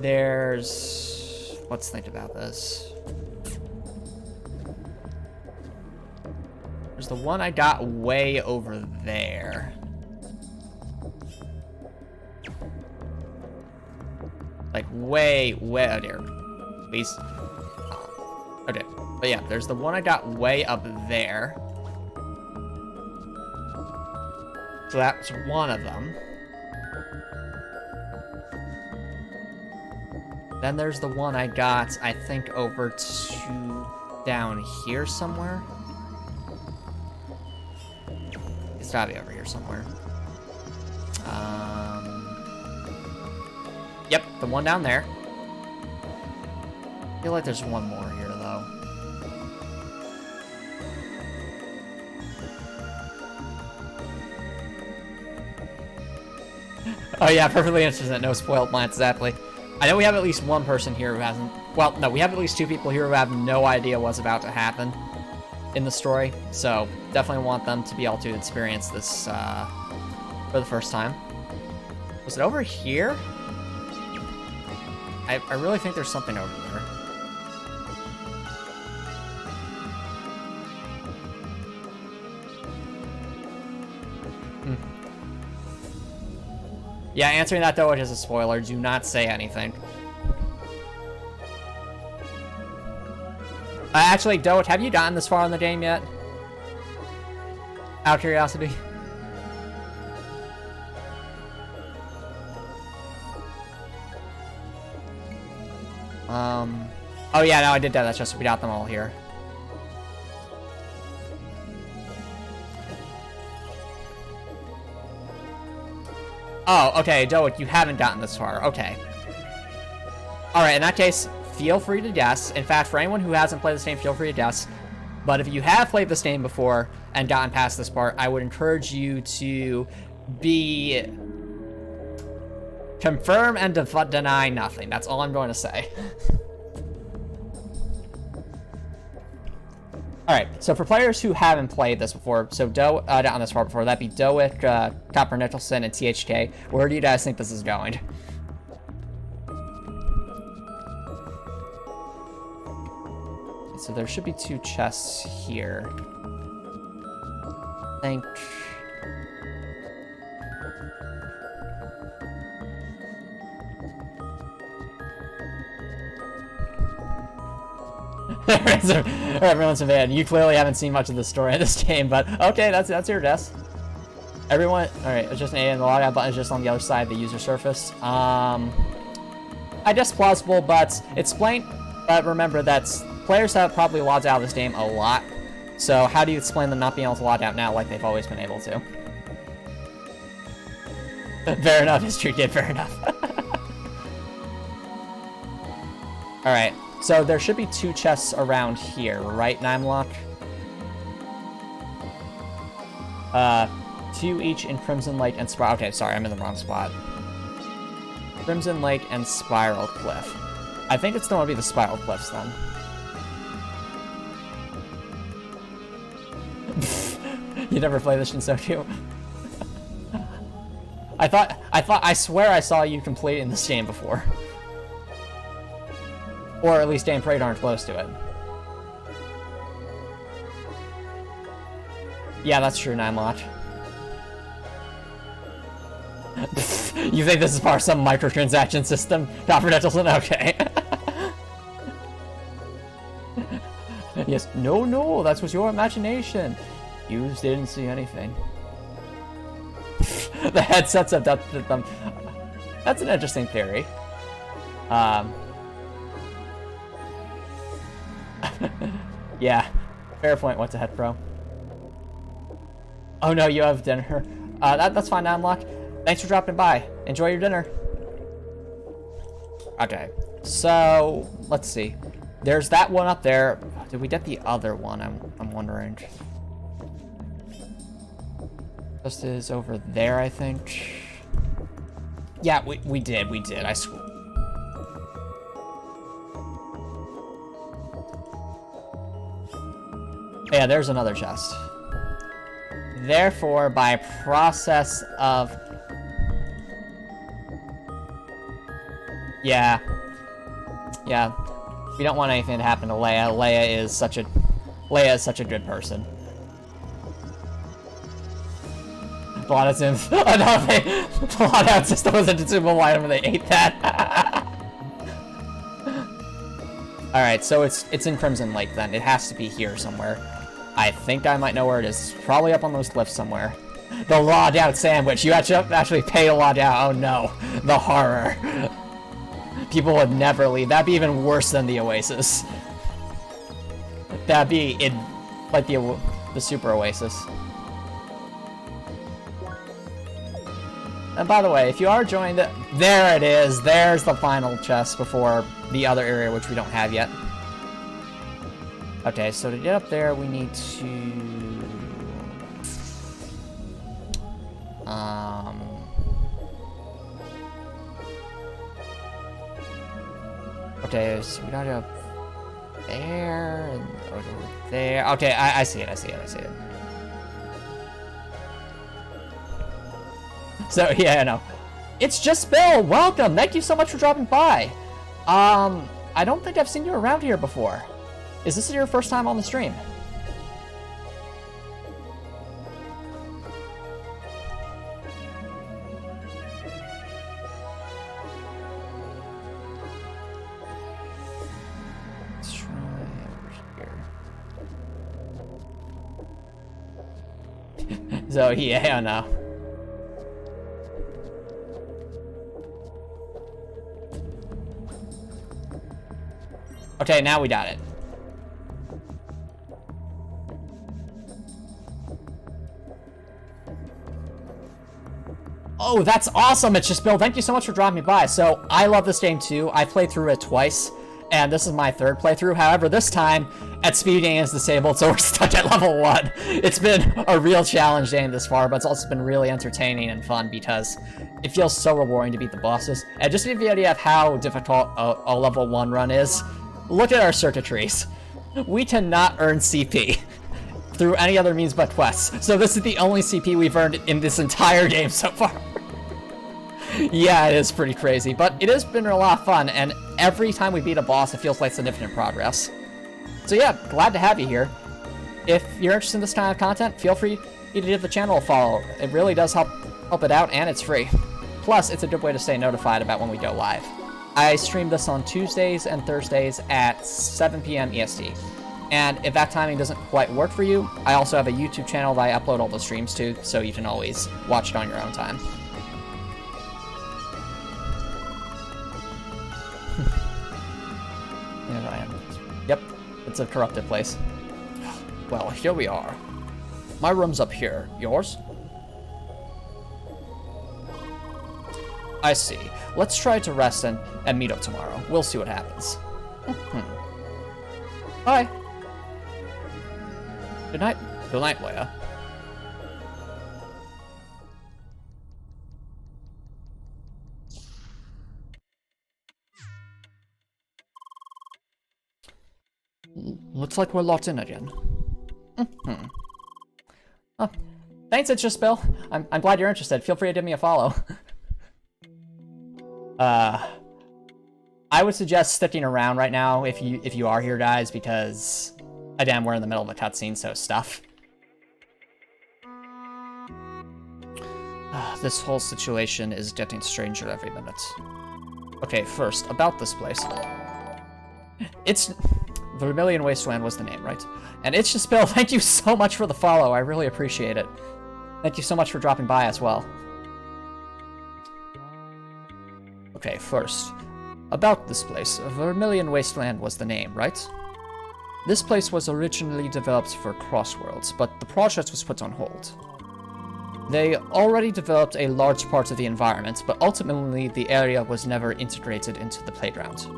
There's... Let's think about this. There's the one I got way over there. Like way, way out there. Please. But yeah, there's the one I got way up there. So that's one of them. Then there's the one I got, I think, over to down here somewhere. It's gotta be over here somewhere. Yep, the one down there. I feel like there's one more here, though. Oh yeah, perfectly innocent, no spoiled plants, exactly. I know we have at least one person here who hasn't... Well, no, we have at least two people here who have no idea what's about to happen in the story. So, definitely want them to be able to experience this for the first time. Was it over here? I really think there's something over there. Yeah, answering that though, it is a spoiler. Do not say anything. Actually, Doet, have you gotten this far in the game yet? Out of curiosity. Oh yeah, no, I did that. That's just we got them all here. Oh, okay, Doet, you haven't gotten this far. Okay. Alright, in that case, feel free to guess. In fact, for anyone who hasn't played this game, feel free to guess. But if you have played this game before and gotten past this part, I would encourage you to be... confirm and deny nothing. That's all I'm going to say. Alright, so for players who haven't played this before, so down this far before, that'd be Doet, Copper Nicholson, and THK. Where do you guys think this is going? So there should be two chests here. I think... Everyone's a fan. You clearly haven't seen much of the story of this game, but okay, that's your guess. Everyone, all right, it's just an A, and the logout button is just on the other side of the user surface. I guess plausible, but explain. But remember that players have probably logged out of this game a lot. So how do you explain them not being able to log out now, like they've always been able to? Fair enough, history kid. Fair enough. All right. So there should be two chests around here, right, Nimlock? Two each in Crimson Lake and Spiral. Okay, sorry, I'm in the wrong spot. Crimson Lake and Spiral Cliff. I think it's going to be the Spiral Cliffs then. You never play this in Shinsoku? I swear I saw you completing this game before. Or at least aim pretty darn close to it. Yeah, that's true, Nimlock. You think this is part of some microtransaction system? Copper Nicholson? Okay. Yes, no, that was your imagination. You didn't see anything. The headsets abducted them. That's an interesting theory. Yeah, fair point. What's ahead, bro? Oh no, you have dinner. That's fine, Unlock. Thanks for dropping by. Enjoy your dinner. Okay, so let's see. There's that one up there. Did we get the other one? I'm wondering. Just is over there, I think. Yeah, we did. I swear. Yeah, there's another chest. Therefore, by process of... Yeah, we don't want anything to happen to Leia. Leia is such a good person. Blottout Sims. Oh no, the Blottout system was a consumable item and they ate that. Alright, so it's in Crimson Lake then. It has to be here somewhere. I think I might know where it is. It's probably up on those cliffs somewhere. The lodge out sandwich. You actually pay to lodge out. Oh no. The horror. People would never leave. That'd be even worse than the Oasis. That'd be like the Super Oasis. And by the way, if you are joined, there it is. There's the final chest before the other area, which we don't have yet. Okay, so to get up there, we need to... Okay, so we gotta go there, and over there. Okay, I see it, I see it, I see it. So, yeah, no. It's just Bill! Welcome! Thank you so much for dropping by! I don't think I've seen you around here before. Is this your first time on the stream? Let's try over here. So, yeah, no. Okay, now we got it. Oh, that's awesome! It's just Bill. Thank you so much for dropping me by. So, I love this game too. I played through it twice, and this is my third playthrough. However, this time, at speeding is disabled, so we're stuck at level 1. It's been a real challenge getting this far, but it's also been really entertaining and fun because it feels so rewarding to beat the bosses. And just to give you an idea of how difficult a level 1 run is, look at our circuitries. We cannot earn CP through any other means but quests. So this is the only CP we've earned in this entire game so far. Yeah, it is pretty crazy, but it has been a lot of fun, and every time we beat a boss, it feels like significant progress. So yeah, glad to have you here. If you're interested in this kind of content, feel free to give the channel a follow. It really does help it out, and it's free. Plus, it's a good way to stay notified about when we go live. I stream this on Tuesdays and Thursdays at 7 p.m. EST. And if that timing doesn't quite work for you, I also have a YouTube channel that I upload all the streams to, so you can always watch it on your own time. And I am. Yep, it's a corrupted place. Well, here we are. My room's up here. Yours? I see. Let's try to rest and meet up tomorrow. We'll see what happens. Bye. Good night. Good night, Leia. Looks like we're locked in again. Oh, thanks, it's just Bill. I'm glad you're interested. Feel free to give me a follow. I would suggest sticking around right now if you are here, guys, because again, we're in the middle of a cutscene, so stuff. This whole situation is getting stranger every minute. Okay, first, about this place. It's... Vermillion Wasteland was the name, right? And it's just Bill, thank you so much for the follow, I really appreciate it. Thank you so much for dropping by as well. Okay, first, about this place. Vermillion Wasteland was the name, right? This place was originally developed for Crossworlds, but the project was put on hold. They already developed a large part of the environment, but ultimately the area was never integrated into the playground.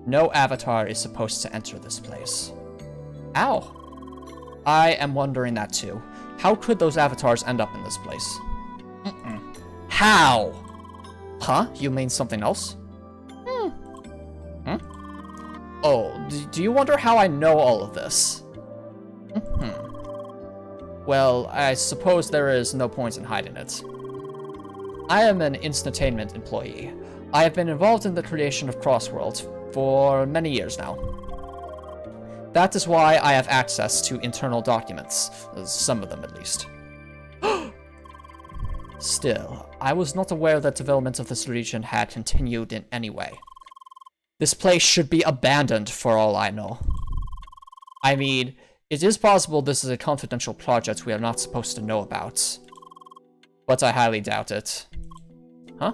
No avatar is supposed to enter this place. Ow! I am wondering that too. How could those avatars end up in this place? How? Huh? You mean something else? Oh, do you wonder how I know all of this? Well, I suppose there is no point in hiding it. I am an instantainment employee. I have been involved in the creation of Crossworlds for many years now. That is why I have access to internal documents, some of them at least. Still, I was not aware that development of this region had continued in any way. This place should be abandoned for all I know. I mean, it is possible this is a confidential project we are not supposed to know about. But I highly doubt it. Huh?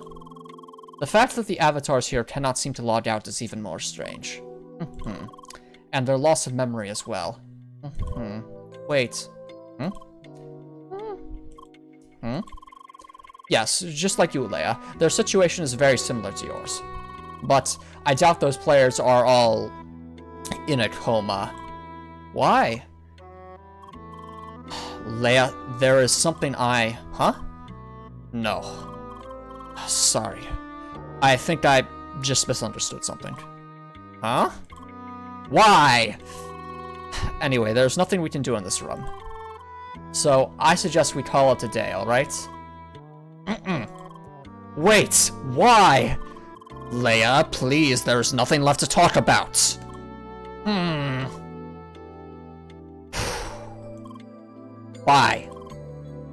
The fact that the avatars here cannot seem to log out is even more strange. And their loss of memory as well. Wait. Yes, just like you, Leia. Their situation is very similar to yours. But I doubt those players are all in a coma. Why? Leia, there is something Huh? No. Sorry. I think I just misunderstood something. Huh? Why? Anyway, there's nothing we can do in this room. So, I suggest we call it a day, alright? Wait, why? Leia, please, there's nothing left to talk about. Bye.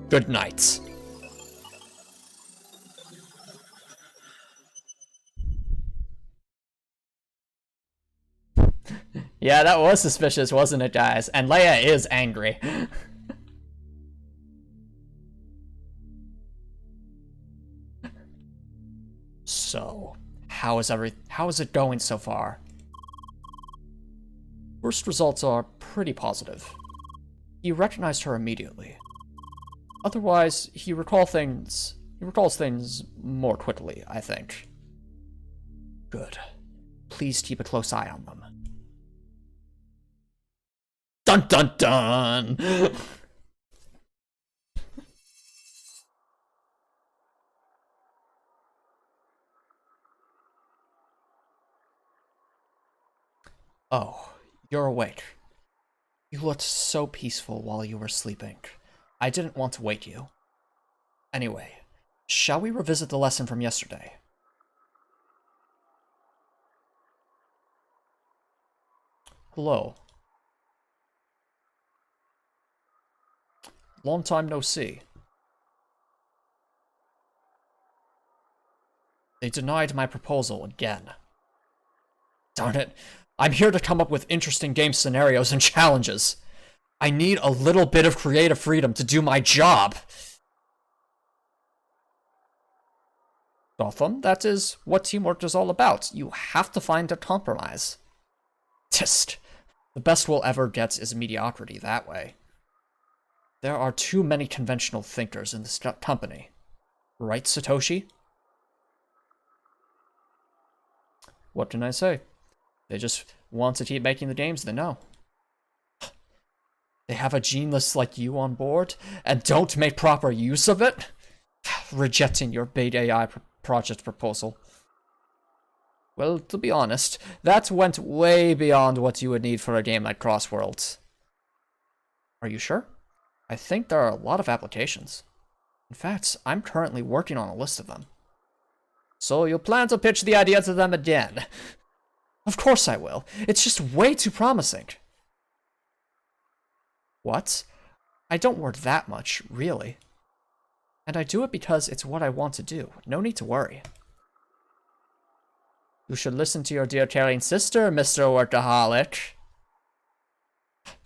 Good night. Yeah, that was suspicious, wasn't it, guys? And Leia is angry. So, how is it going so far? First results are pretty positive. He recognized her immediately. Otherwise, he recalls things more quickly, I think. Good. Please keep a close eye on them. Dun dun dun! Oh, you're awake. You looked so peaceful while you were sleeping. I didn't want to wake you. Anyway, shall we revisit the lesson from yesterday? Hello. Long time no see. They denied my proposal again. Darn it. I'm here to come up with interesting game scenarios and challenges. I need a little bit of creative freedom to do my job. Gotham, that is what teamwork is all about. You have to find a compromise. Tsk. The best we'll ever get is mediocrity that way. There are too many conventional thinkers in this company. Right, Satoshi? What can I say? They just want to keep making the games they know. They have a genius like you on board, and don't make proper use of it? Rejecting your big AI project proposal. Well, to be honest, that went way beyond what you would need for a game like Crossworlds. Are you sure? I think there are a lot of applications. In fact, I'm currently working on a list of them. So you'll plan to pitch the idea to them again? Of course I will. It's just way too promising. What? I don't work that much, really. And I do it because it's what I want to do. No need to worry. You should listen to your dear caring sister, Mr. Workaholic.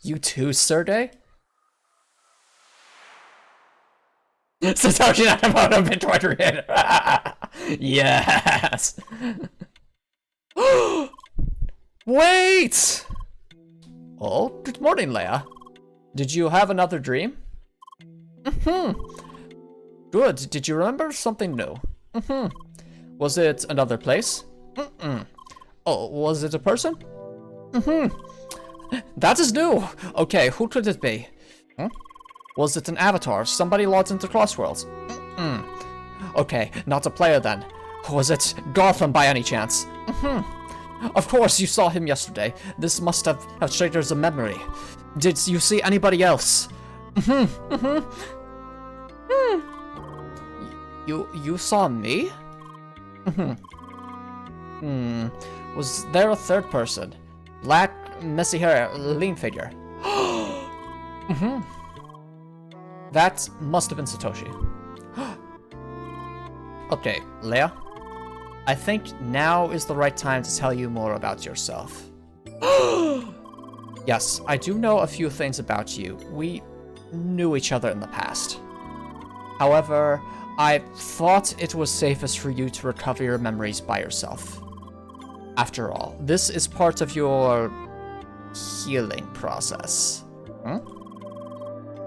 You too, Sergey? Satoshi Nakamoto, Bitcoin creator. Yes. Wait! Oh, good morning, Leia. Did you have another dream? Good. Did you remember something new? Was it another place? Oh, was it a person? That is new. Okay, who could it be? Was it an avatar? Somebody logged into Crossworlds? Okay, not a player then. Was it Gotham by any chance? Of course, you saw him yesterday. This must have triggered a memory. Did you see anybody else? You saw me? Was there a third person? Black, messy hair, lean figure. That must have been Satoshi. Okay, Leia? I think now is the right time to tell you more about yourself. Yes, I do know a few things about you. We knew each other in the past. However, I thought it was safest for you to recover your memories by yourself. After all, this is part of your healing process.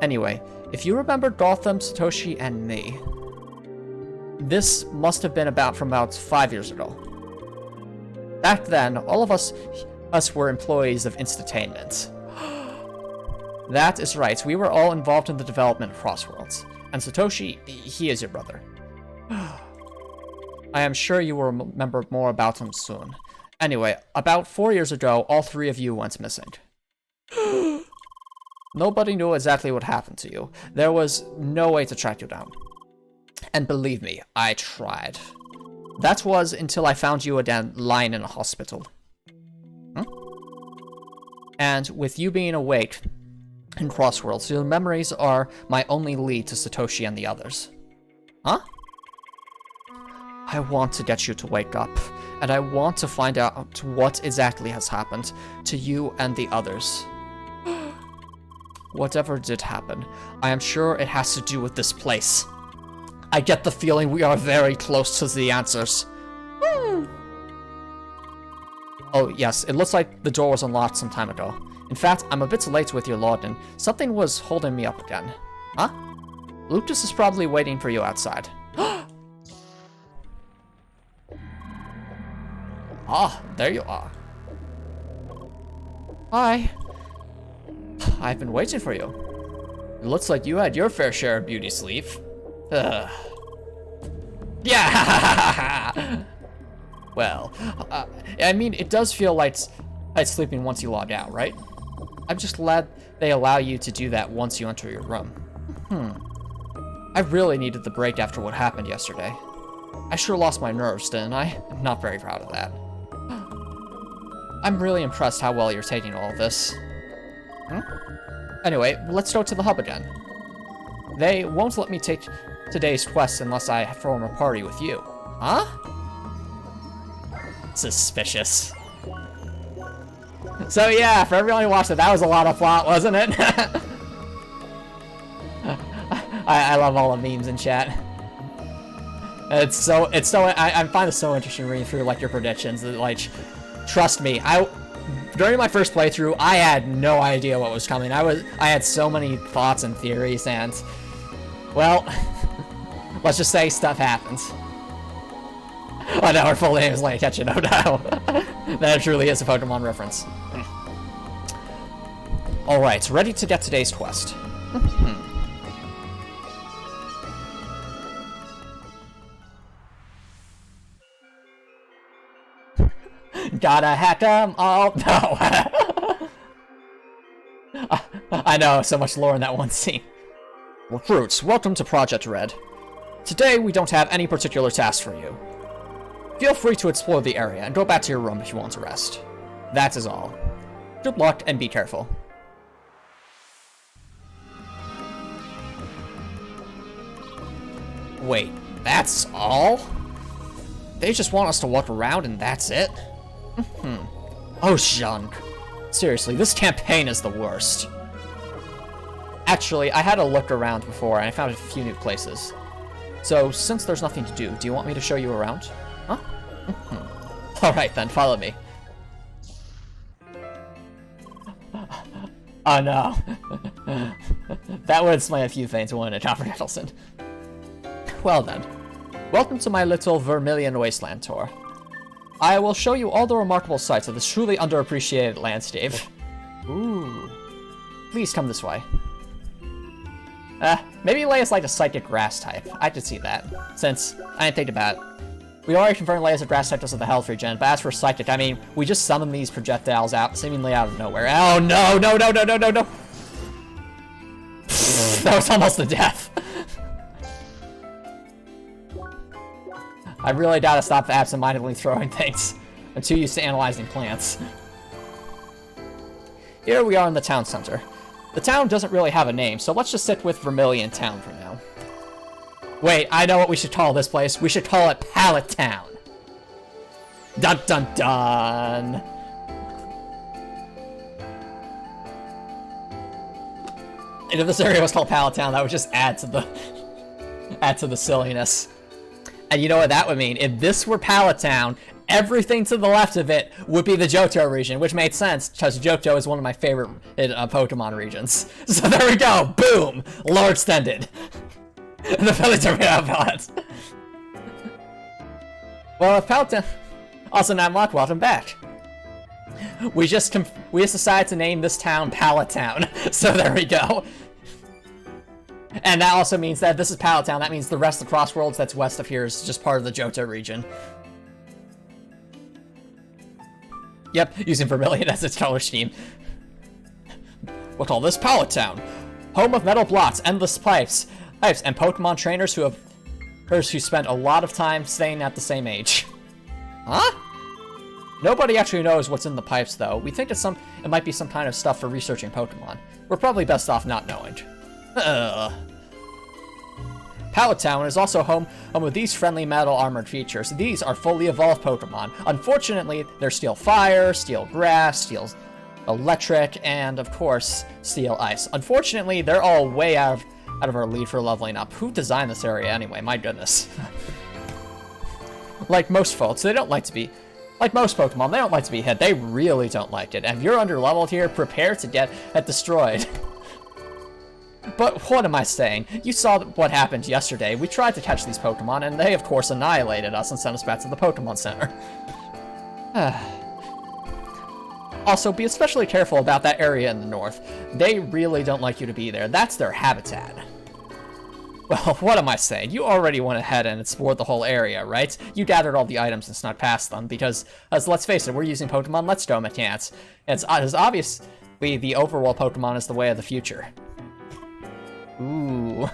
Anyway, if you remember Gotham, Satoshi, and me, this must have been from about 5 years ago. Back then, all of us were employees of Instantainment. That is right, we were all involved in the development of Crossworlds. And Satoshi, he is your brother. I am sure you will remember more about him soon. Anyway, about 4 years ago, all 3 of you went missing. Nobody knew exactly what happened to you. There was no way to track you down. And believe me, I tried. That was until I found you again lying in a hospital. And with you being awake in Crossworlds, your memories are my only lead to Satoshi and the others. Huh? I want to get you to wake up, and I want to find out what exactly has happened to you and the others. Whatever did happen, I am sure it has to do with this place. I get the feeling we are very close to the answers. Oh yes, it looks like the door was unlocked some time ago. In fact, I'm a bit late with your login. Something was holding me up again. Huh? Lucas is probably waiting for you outside. Ah, there you are. Hi. I've been waiting for you. It looks like you had your fair share of beauty sleep. Yeah! Well, I mean, it does feel like sleeping once you log out, right? I'm just glad they allow you to do that once you enter your room. I really needed the break after what happened yesterday. I sure lost my nerves, didn't I? I'm not very proud of that. I'm really impressed how well you're taking all of this. Anyway, let's go to the hub again. They won't let me take today's quest unless I form a party with you. Huh? Suspicious. So yeah, for everyone who watched it, that was a lot of plot, wasn't it? I love all the memes in chat. I find it so interesting reading through like your predictions. Like, trust me, during my first playthrough, I had no idea what was coming. I had so many thoughts and theories, and well, let's just say stuff happens. Oh no, her full name is Lane Ketchin. Oh no, that truly is a Pokemon reference. All right, ready to get today's quest. Gotta hack 'em all. No. I know, so much lore in that one scene. Recruits, welcome to Project Red. Today, we don't have any particular tasks for you. Feel free to explore the area and go back to your room if you want to rest. That is all. Good luck and be careful. Wait, that's all? They just want us to walk around and that's it? Oh, junk. Seriously, this campaign is the worst. Actually, I had a look around before and I found a few new places. So, since there's nothing to do you want me to show you around? Huh? Alright then, follow me. Oh no. That would explain a few things, wouldn't it, Dr. Nicholson? Well then, welcome to my little Vermillion Wasteland tour. I will show you all the remarkable sights of this truly underappreciated landscape. Ooh. Please come this way. Maybe Leia's like a psychic grass type. I could see that, since I didn't think about it. We already confirmed Leia's a grass type because of the health regen, but as for psychic, I mean, we just summoned these projectiles out, seemingly out of nowhere. Oh no, no, no, no, no, no, no! That was almost a death. I really gotta stop absentmindedly throwing things. I'm too used to analyzing plants. Here we are in the town center. The town doesn't really have a name, so let's just stick with Vermillion Town for now. Wait, I know what we should call this place. We should call it Pallet Town. Dun dun dun! And if this area was called Pallet Town, that would just add to the silliness. And you know what that would mean? If this were Pallet Town, everything to the left of it would be the Johto region, which made sense, because Johto is one of my favorite Pokemon regions. So there we go! Boom! Lore extended. The village are made out of pallets. Well, if Pallet Town... Also, Namlock, welcome back. We just decided to name this town Pallet Town. So there we go. And that also means that this is Pallet Town. That means the rest of the Crossworlds that's west of here is just part of the Johto region. Yep, using Vermillion as its color scheme. We'll call this Pallet Town. Home of metal blocks, endless pipes, and Pokemon trainers who spent a lot of time staying at the same age. Huh? Nobody actually knows what's in the pipes, though. We think it might be some kind of stuff for researching Pokemon. We're probably best off not knowing. Pallet Town is also home of these friendly metal armored features. These are fully evolved Pokemon. Unfortunately, they're Steel Fire, Steel Grass, Steel Electric, and of course, Steel Ice. Unfortunately, they're all way out of our league for leveling up. Who designed this area anyway? My goodness. Like most folks, they don't like to be... Like most Pokemon, they don't like to be hit. They really don't like it. And if you're under-leveled here, prepare to get destroyed. But what am I saying? You saw what happened yesterday. We tried to catch these Pokemon, and they, of course, annihilated us and sent us back to the Pokemon Center. Also, be especially careful about that area in the north. They really don't like you to be there. That's their habitat. Well, what am I saying? You already went ahead and explored the whole area, right? You gathered all the items and snuck past them, because, let's face it, we're using Pokemon Let's Go mechanics. It's obviously the overworld Pokemon is the way of the future. Ooh.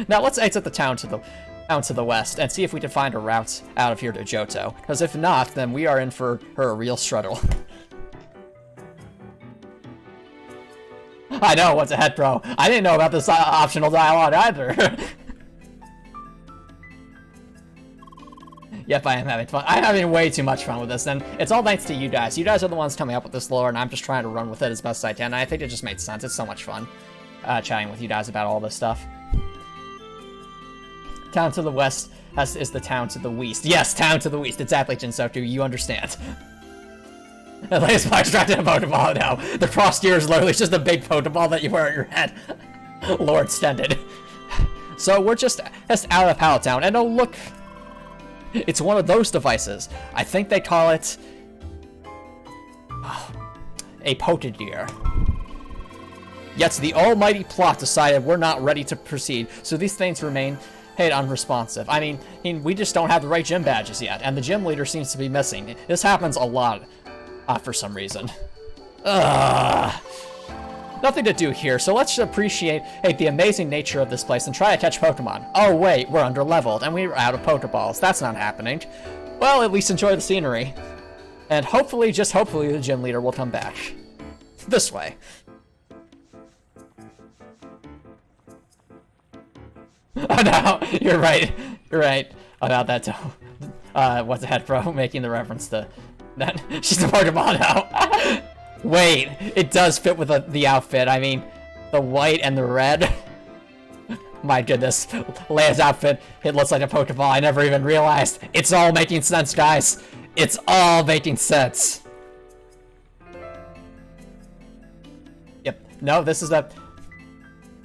Now let's exit the town to the west and see if we can find a route out of here to Johto. Because if not, then we are in for a real struggle. I know, what's ahead, bro? I didn't know about this optional dialogue either. Yep, I am having fun. I'm having way too much fun with this, and it's all thanks to you guys. You guys are the ones coming up with this lore, and I'm just trying to run with it as best I can. And I think it just made sense. It's so much fun chatting with you guys about all this stuff. Town to the west is the town to the west. Yes, town to the west. Exactly, Jinsoku. You understand. The latest box attracted a Pokeball now. The cross gear is literally just a big Pokeball that you wear on your head. Lore extended. So we're just out of Pallet Town, and oh look, it's one of those devices. I think they call it a Pokegear. Yet the almighty plot decided we're not ready to proceed, so these things remain unresponsive. I mean, we just don't have the right gym badges yet, and the gym leader seems to be missing. This happens a lot. For some reason. Nothing to do here, so let's appreciate the amazing nature of this place and try to catch Pokemon. Oh wait, we're under-leveled, and we're out of Pokeballs. That's not happening. Well, at least enjoy the scenery. And hopefully, just hopefully, the gym leader will come back. This way. Oh no, you're right. You're right about that too. What's ahead, bro? Making the reference to... That she's a Pokemon now. Wait, it does fit with the outfit. I mean, the white and the red. My goodness, Leia's outfit, it looks like a Pokeball. I never even realized. It's all making sense, guys. It's all making sense. Yep. No, this is a...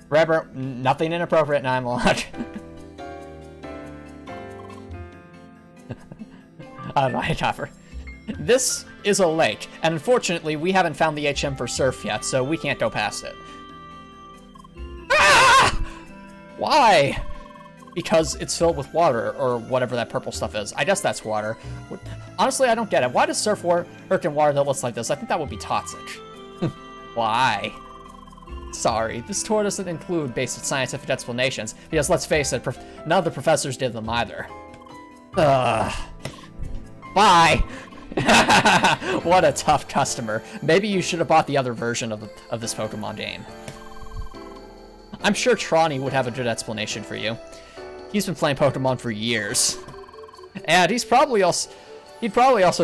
Forever, nothing inappropriate, and I'm locked. Alright, Hopper. This is a lake, and unfortunately, we haven't found the HM for Surf yet, so we can't go past it. Ah! Why? Because it's filled with water, or whatever that purple stuff is. I guess that's water. Honestly, I don't get it. Why does surf work in water that looks like this? I think that would be toxic. Why? Sorry, this tour doesn't include basic scientific explanations, because let's face it, none of the professors did them either. Bye! What a tough customer. Maybe you should have bought the other version of this Pokemon game. I'm sure Tronny would have a good explanation for you. He's been playing Pokemon for years. And he'd probably also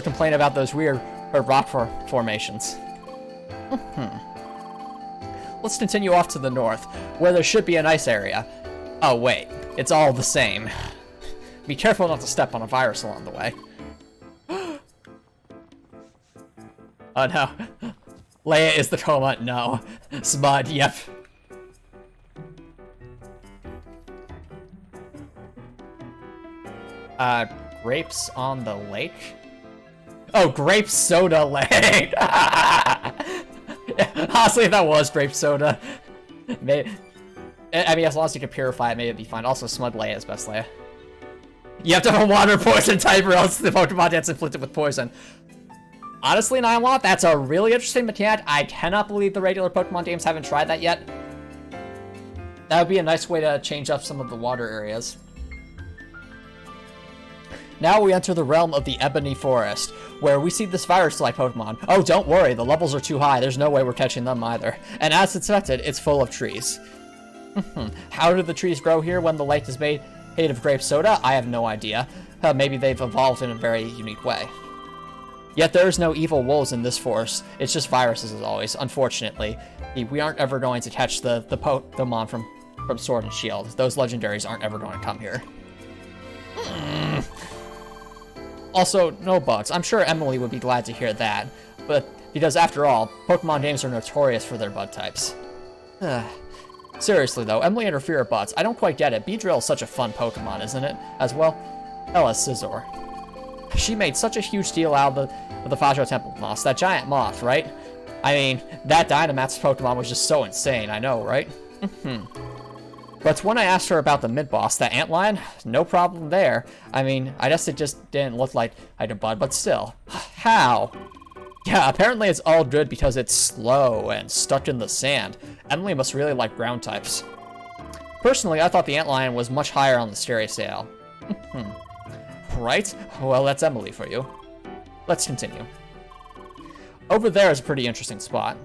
complain about those weird rock formations. Let's continue off to the north, where there should be a nice area. Oh wait, it's all the same. Be careful not to step on a virus along the way. Oh no. Leia is the coma. No. Smud, yep. Grapes on the lake? Oh, grape soda lake! Honestly, if that was grape soda, maybe, I mean, as long as you can purify it, maybe it'd be fine. Also, Smud Leia is best Leia. You have to have a water poison type or else the Pokemon gets inflicted with poison. Honestly, Nihilot, that's a really interesting mechanic. I cannot believe the regular Pokemon games haven't tried that yet. That would be a nice way to change up some of the water areas. Now we enter the realm of the Ebony Forest, where we see this virus-like Pokemon. Oh, don't worry, the levels are too high. There's no way we're catching them either. And as expected, it's full of trees. How did the trees grow here when the lake is made of grape soda? I have no idea. Maybe they've evolved in a very unique way. Yet there is no evil wolves in this forest. It's just viruses as always, unfortunately. We aren't ever going to catch the Pokemon from Sword and Shield. Those legendaries aren't ever going to come here. Also, no bugs. I'm sure Emily would be glad to hear that. But because after all, Pokemon games are notorious for their bug types. Seriously though, Emily and her fear of bugs. I don't quite get it. Beedrill is such a fun Pokemon, isn't it? As well as Scizor. She made such a huge deal out of the Fajo Temple moss. That giant moth, right? I mean, that Dynamax Pokemon was just so insane, I know, right? But when I asked her about the mid-boss, that antlion, no problem there. I mean, I guess it just didn't look like Hydrobud, but still. How? Yeah, apparently it's all good because it's slow and stuck in the sand. Emily must really like ground types. Personally, I thought the antlion was much higher on the stereo scale. Right? Well, that's Emily for you. Let's continue. Over there is a pretty interesting spot.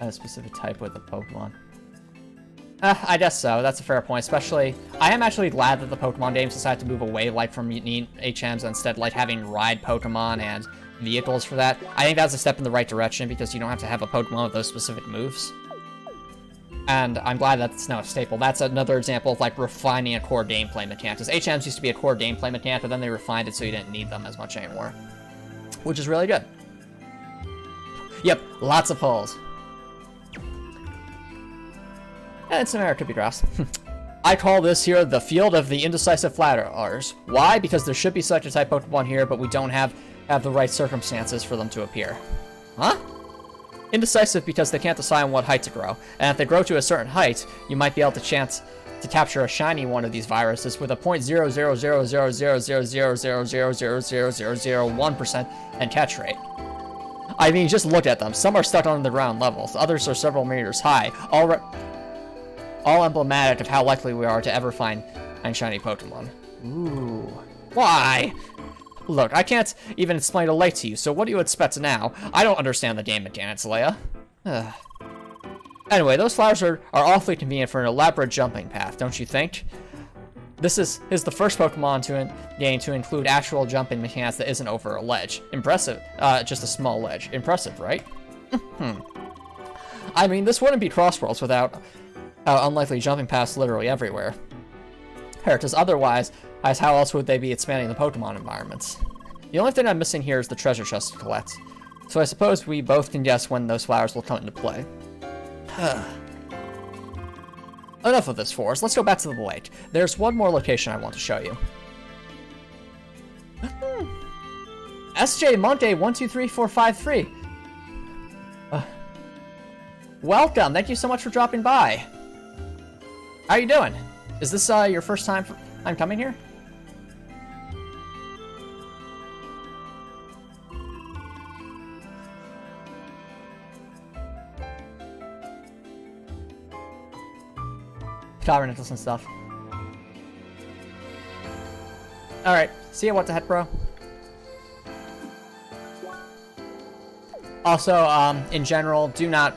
A specific type with the Pokemon. I guess so. That's a fair point. Especially, I am actually glad that the Pokemon games decided to move away from neat HMs and instead having ride Pokemon and vehicles for that. I think that's a step in the right direction because you don't have to have a Pokemon with those specific moves. And I'm glad that's now a staple. That's another example of refining a core gameplay mechanic. Because HMs used to be a core gameplay mechanic, but then they refined it so you didn't need them as much anymore. Which is really good. Yep, lots of holes. It's an area could be grass. I call this here the field of the indecisive flatterers. Why? Because there should be such a type Pokemon here, but we don't have the right circumstances for them to appear. Huh? Indecisive because they can't decide on what height to grow. And if they grow to a certain height, you might be able to chance to capture a shiny one of these viruses with a 0.000000000000001% and catch rate. I mean, just look at them. Some are stuck on the ground levels. Others are several meters high. All emblematic of how likely we are to ever find shiny Pokemon. Ooh. Why? Look, I can't even explain a lake to you, so what do you expect now? I don't understand the game mechanics, Leia. Anyway, those flowers are awfully convenient for an elaborate jumping path, don't you think? This is the first Pokemon game to include actual jumping mechanics that isn't over a ledge. Impressive. Just a small ledge. Impressive, right? I mean, this wouldn't be Crossworlds without unlikely jumping paths literally everywhere. Because otherwise, how else would they be expanding the Pokemon environments? The only thing I'm missing here is the treasure chest to collect. So I suppose we both can guess when those flowers will come into play. Enough of this forest. Let's go back to the lake. There's one more location I want to show you. SJ Monday 123453. Welcome. Thank you so much for dropping by. How are you doing? Is this your first time coming here? Cybernetics and stuff. Alright, see ya, what the heck, bro? Also, in general, do not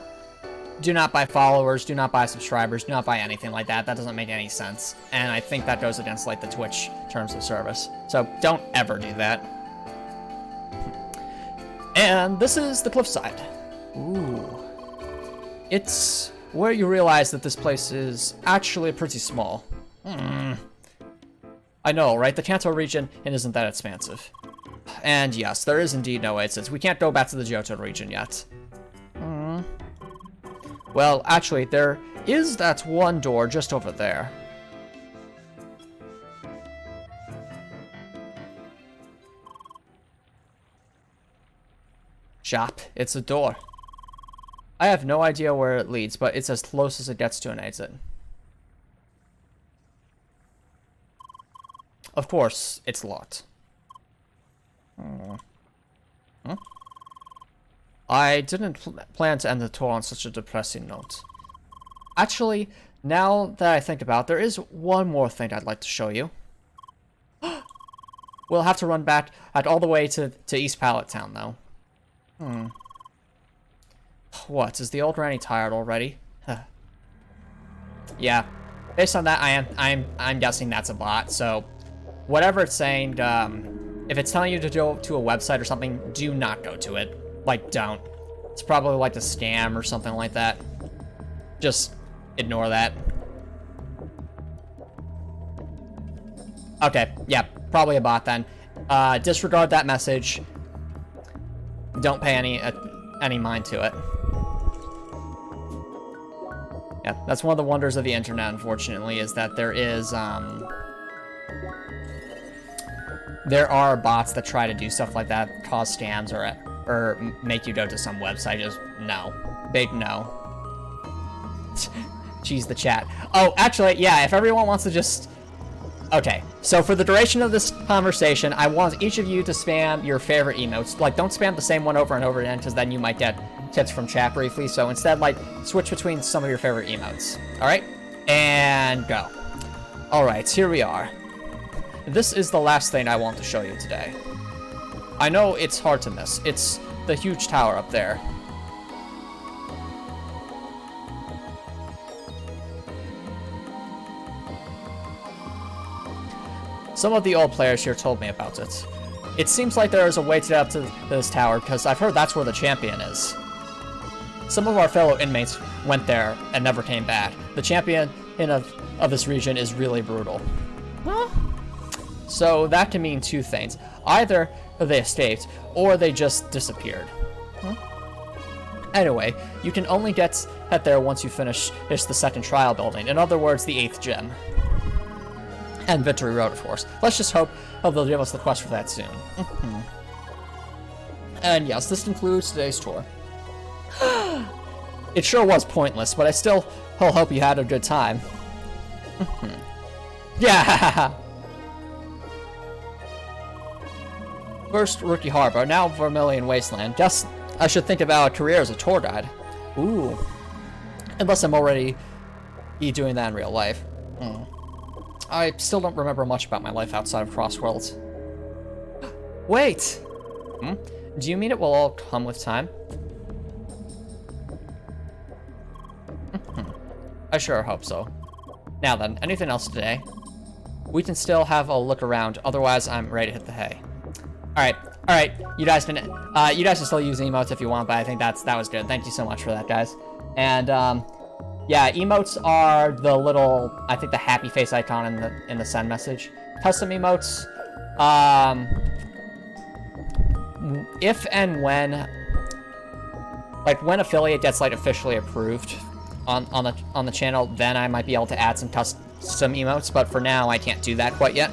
do not buy followers, do not buy subscribers, do not buy anything like that. That doesn't make any sense. And I think that goes against, like, the Twitch terms of service. So don't ever do that. And this is the cliffside. Ooh. It's where you realize that this place is actually pretty small. I know, right? The Kanto region isn't that expansive. And yes, there is indeed no exits. We can't go back to the Johto region yet. Well, actually, there is that one door just over there. Shop. It's a door. I have no idea where it leads, but it's as close as it gets to an exit. Of course, it's locked. I didn't plan to end the tour on such a depressing note. Actually, now that I think about it, there is one more thing I'd like to show you. We'll have to run back all the way to East Pallet Town, though. What, is the old granny tired already? Yeah, based on that, I'm guessing that's a bot. So, whatever it's saying, if it's telling you to go to a website or something, do not go to it. Like, don't. It's probably like a scam or something like that. Just ignore that. Okay, yeah, probably a bot then. Disregard that message. Don't pay any mind to it. Yeah, that's one of the wonders of the internet, unfortunately, is that there are bots that try to do stuff like that, cause scams or make you go to some website. Just no. Big no. Jeez, the chat. Oh, actually, yeah, if everyone wants to just... Okay, so for the duration of this conversation, I want each of you to spam your favorite emotes. Like, don't spam the same one over and over again, because then you might get tips from chat briefly. So instead, like, switch between some of your favorite emotes. Alright? And go. Alright, here we are. This is the last thing I want to show you today. I know it's hard to miss. It's the huge tower up there. Some of the old players here told me about it. It seems like there is a way to get up to this tower, because I've heard that's where the champion is. Some of our fellow inmates went there and never came back. The champion of this region is really brutal. Huh? So that can mean two things. Either they escaped, or they just disappeared. Huh? Anyway, you can only get there once you finish the second trial building. In other words, the 8th gem. And Victory Road, of course. Let's just hope they'll give us the quest for that soon. And yes, this concludes today's tour. It sure was pointless, but I still hope you had a good time. Yeah! First, Rookie Harbor, now Vermillion Wasteland. Guess I should think about a career as a tour guide. Ooh. Unless I'm already doing that in real life. I still don't remember much about my life outside of Crossworlds. Wait! Do you mean it will all come with time? I sure hope so. Now then, anything else today? We can still have a look around, otherwise I'm ready to hit the hay. Alright, you guys can still use emotes if you want, but I think that was good. Thank you so much for that, guys. And, yeah, emotes are the little, I think the happy face icon in the send message. Custom emotes, if and when, like when affiliate gets like officially approved on the channel, then I might be able to add some custom emotes, but for now I can't do that quite yet.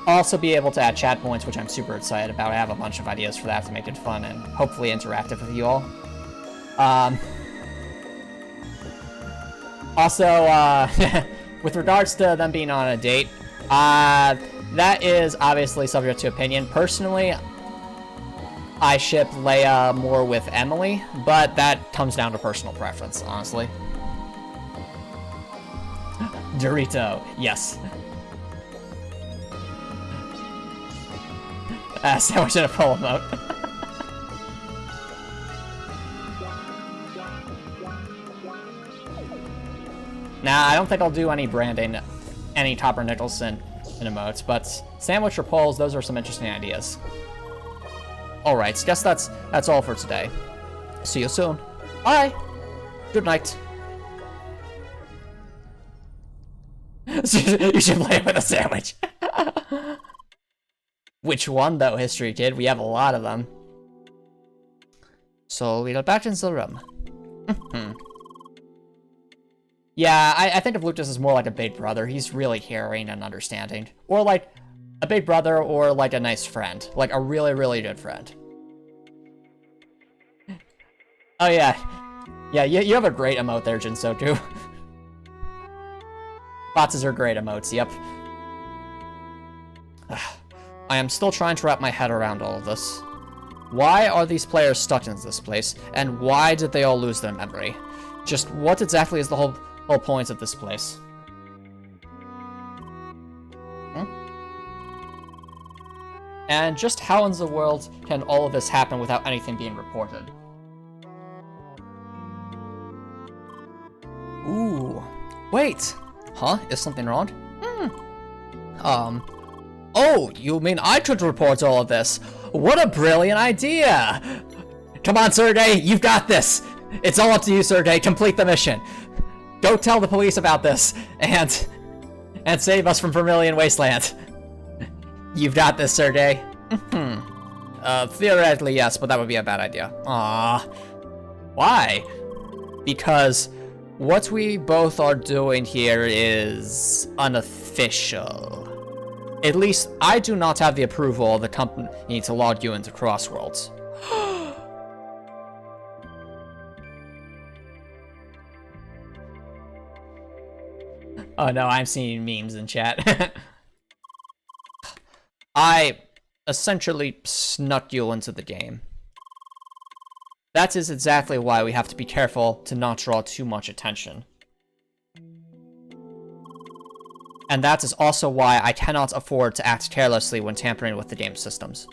I'll also be able to add chat points, which I'm super excited about. I have a bunch of ideas for that to make it fun and hopefully interactive with you all. Also, with regards to them being on a date, that is obviously subject to opinion. Personally, I ship Leia more with Emily, but that comes down to personal preference, honestly. Dorito, yes. Sandwich in a full emote. Nah, I don't think I'll do any branding, any Topper Nicholson in emotes, but sandwich or polls, those are some interesting ideas. Alright, guess that's all for today. See you soon. Bye! Good night. You should play with a sandwich. Which one, though, History Kid? We have a lot of them. So, we go back into the room. Yeah, I think of Lucas as more like a big brother. He's really caring and understanding. Or like a big brother or like a nice friend. Like a really, really good friend. Oh yeah. Yeah, you have a great emote there, Jinso, too. Bots are great emotes, yep. I am still trying to wrap my head around all of this. Why are these players stuck in this place, and why did they all lose their memory? Just what exactly is the whole point of this place? And just how in the world can all of this happen without anything being reported? Ooh. Wait. Huh? Is something wrong? Oh, you mean I could report all of this? What a brilliant idea! Come on, Sergey, you've got this! It's all up to you, Sergey. Complete the mission. Go tell the police about this, and save us from Vermillion Wasteland. You've got this, Sergey. Theoretically, yes, but that would be a bad idea. Aww. Why? Because what we both are doing here is unofficial. At least, I do not have the approval of the company to log you into Crossworlds. Oh no, I'm seeing memes in chat. I essentially snuck you into the game. That is exactly why we have to be careful to not draw too much attention. And that is also why I cannot afford to act carelessly when tampering with the game's systems.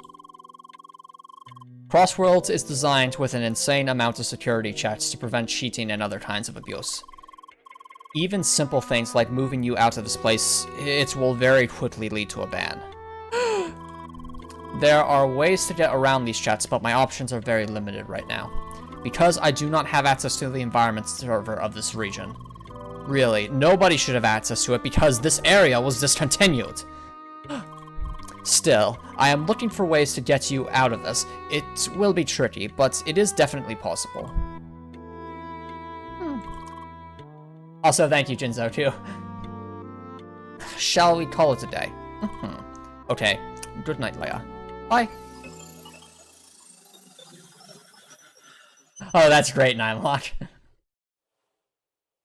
Crossworlds is designed with an insane amount of security checks to prevent cheating and other kinds of abuse. Even simple things like moving you out of this place, it will very quickly lead to a ban. There are ways to get around these checks, but my options are very limited right now, because I do not have access to the environment server of this region. Really, nobody should have access to it because this area was discontinued. Still, I am looking for ways to get you out of this. It will be tricky, but it is definitely possible. Also, thank you, Jinzo, too. Shall we call it a day? Okay, good night, Leia. Bye. Oh, that's great, Nimelock.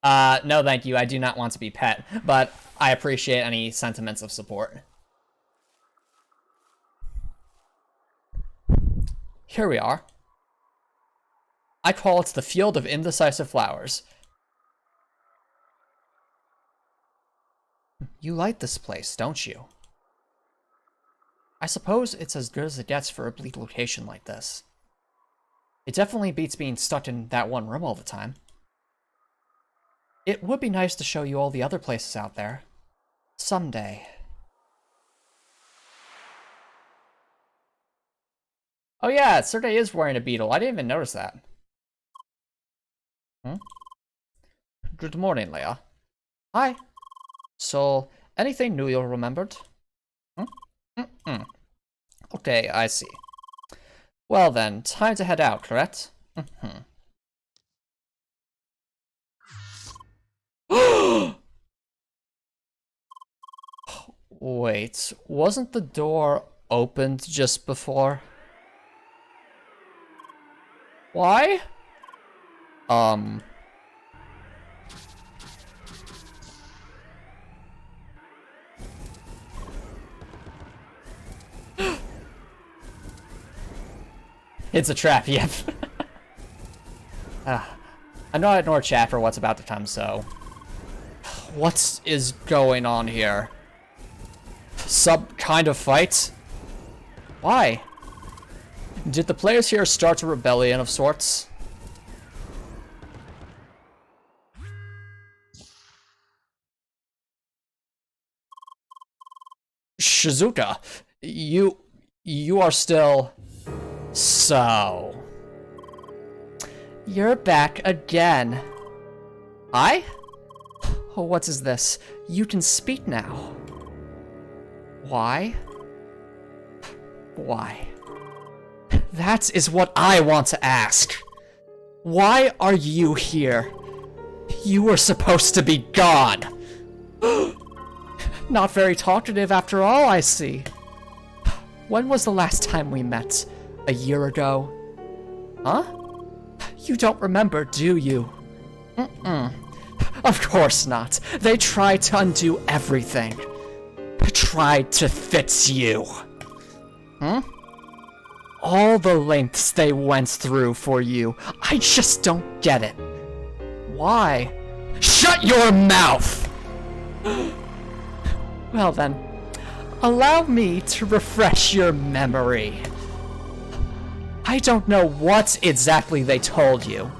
No thank you, I do not want to be pet, but I appreciate any sentiments of support. Here we are. I call it the Field of Indecisive Flowers. You like this place, don't you? I suppose it's as good as it gets for a bleak location like this. It definitely beats being stuck in that one room all the time. It would be nice to show you all the other places out there. Someday. Oh yeah, Sergey is wearing a beetle. I didn't even notice that. Good morning, Leia. Hi. So, anything new you remembered? Okay, I see. Well then, time to head out, correct? Wait, wasn't the door opened just before? Why? It's a trap, yep. I'm not ignore chat for what's about to come, so... What is going on here? Some kind of fight? Why? Did the players here start a rebellion of sorts? Shizuka, you are still... So... You're back again. I? Oh, what is this? You can speak now. Why? Why? That is what I want to ask. Why are you here? You were supposed to be gone. Not very talkative after all, I see. When was the last time we met? A year ago? Huh? You don't remember, do you? Of course not. They tried to undo everything. Tried to fix you. All the lengths they went through for you. I just don't get it. Why? Shut your mouth! Well then, allow me to refresh your memory. I don't know what exactly they told you.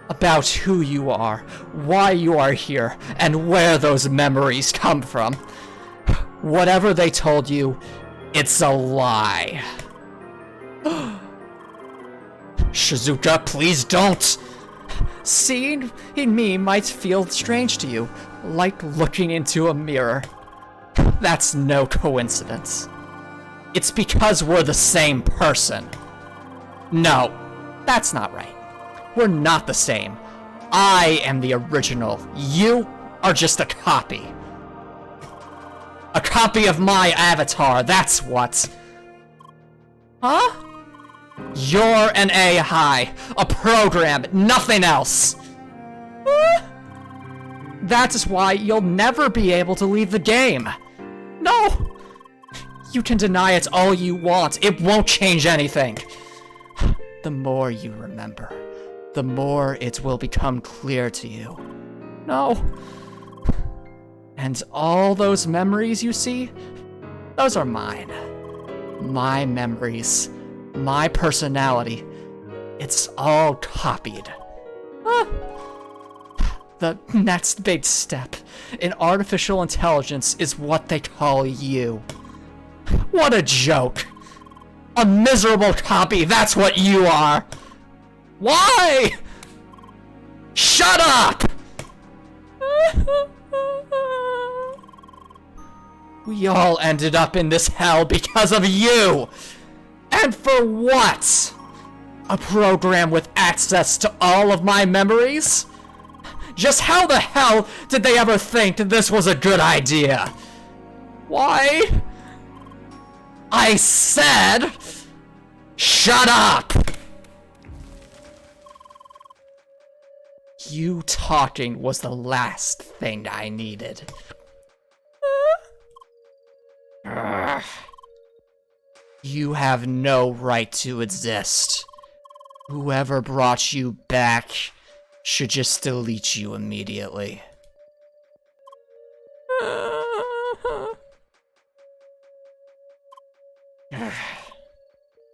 About who you are, why you are here, and where those memories come from. Whatever they told you, it's a lie. Shizuka, please don't! Seeing me might feel strange to you, like looking into a mirror. That's no coincidence. It's because we're the same person. No, that's not right. We're not the same. I am the original. You are just a copy. A copy of my avatar, that's what. Huh? You're an AI, a program, nothing else. That is why you'll never be able to leave the game. No! You can deny it all you want, it won't change anything. The more you remember, the more it will become clear to you. No. And all those memories you see, those are mine. My memories, my personality, it's all copied. The next big step in artificial intelligence is what they call you. What a joke! A miserable copy, that's what you are! Why? Shut up! We all ended up in this hell because of you! And for what? A program with access to all of my memories? Just how the hell did they ever think this was a good idea? Why? I said, shut up! You talking was the last thing I needed. You have no right to exist. Whoever brought you back should just delete you immediately.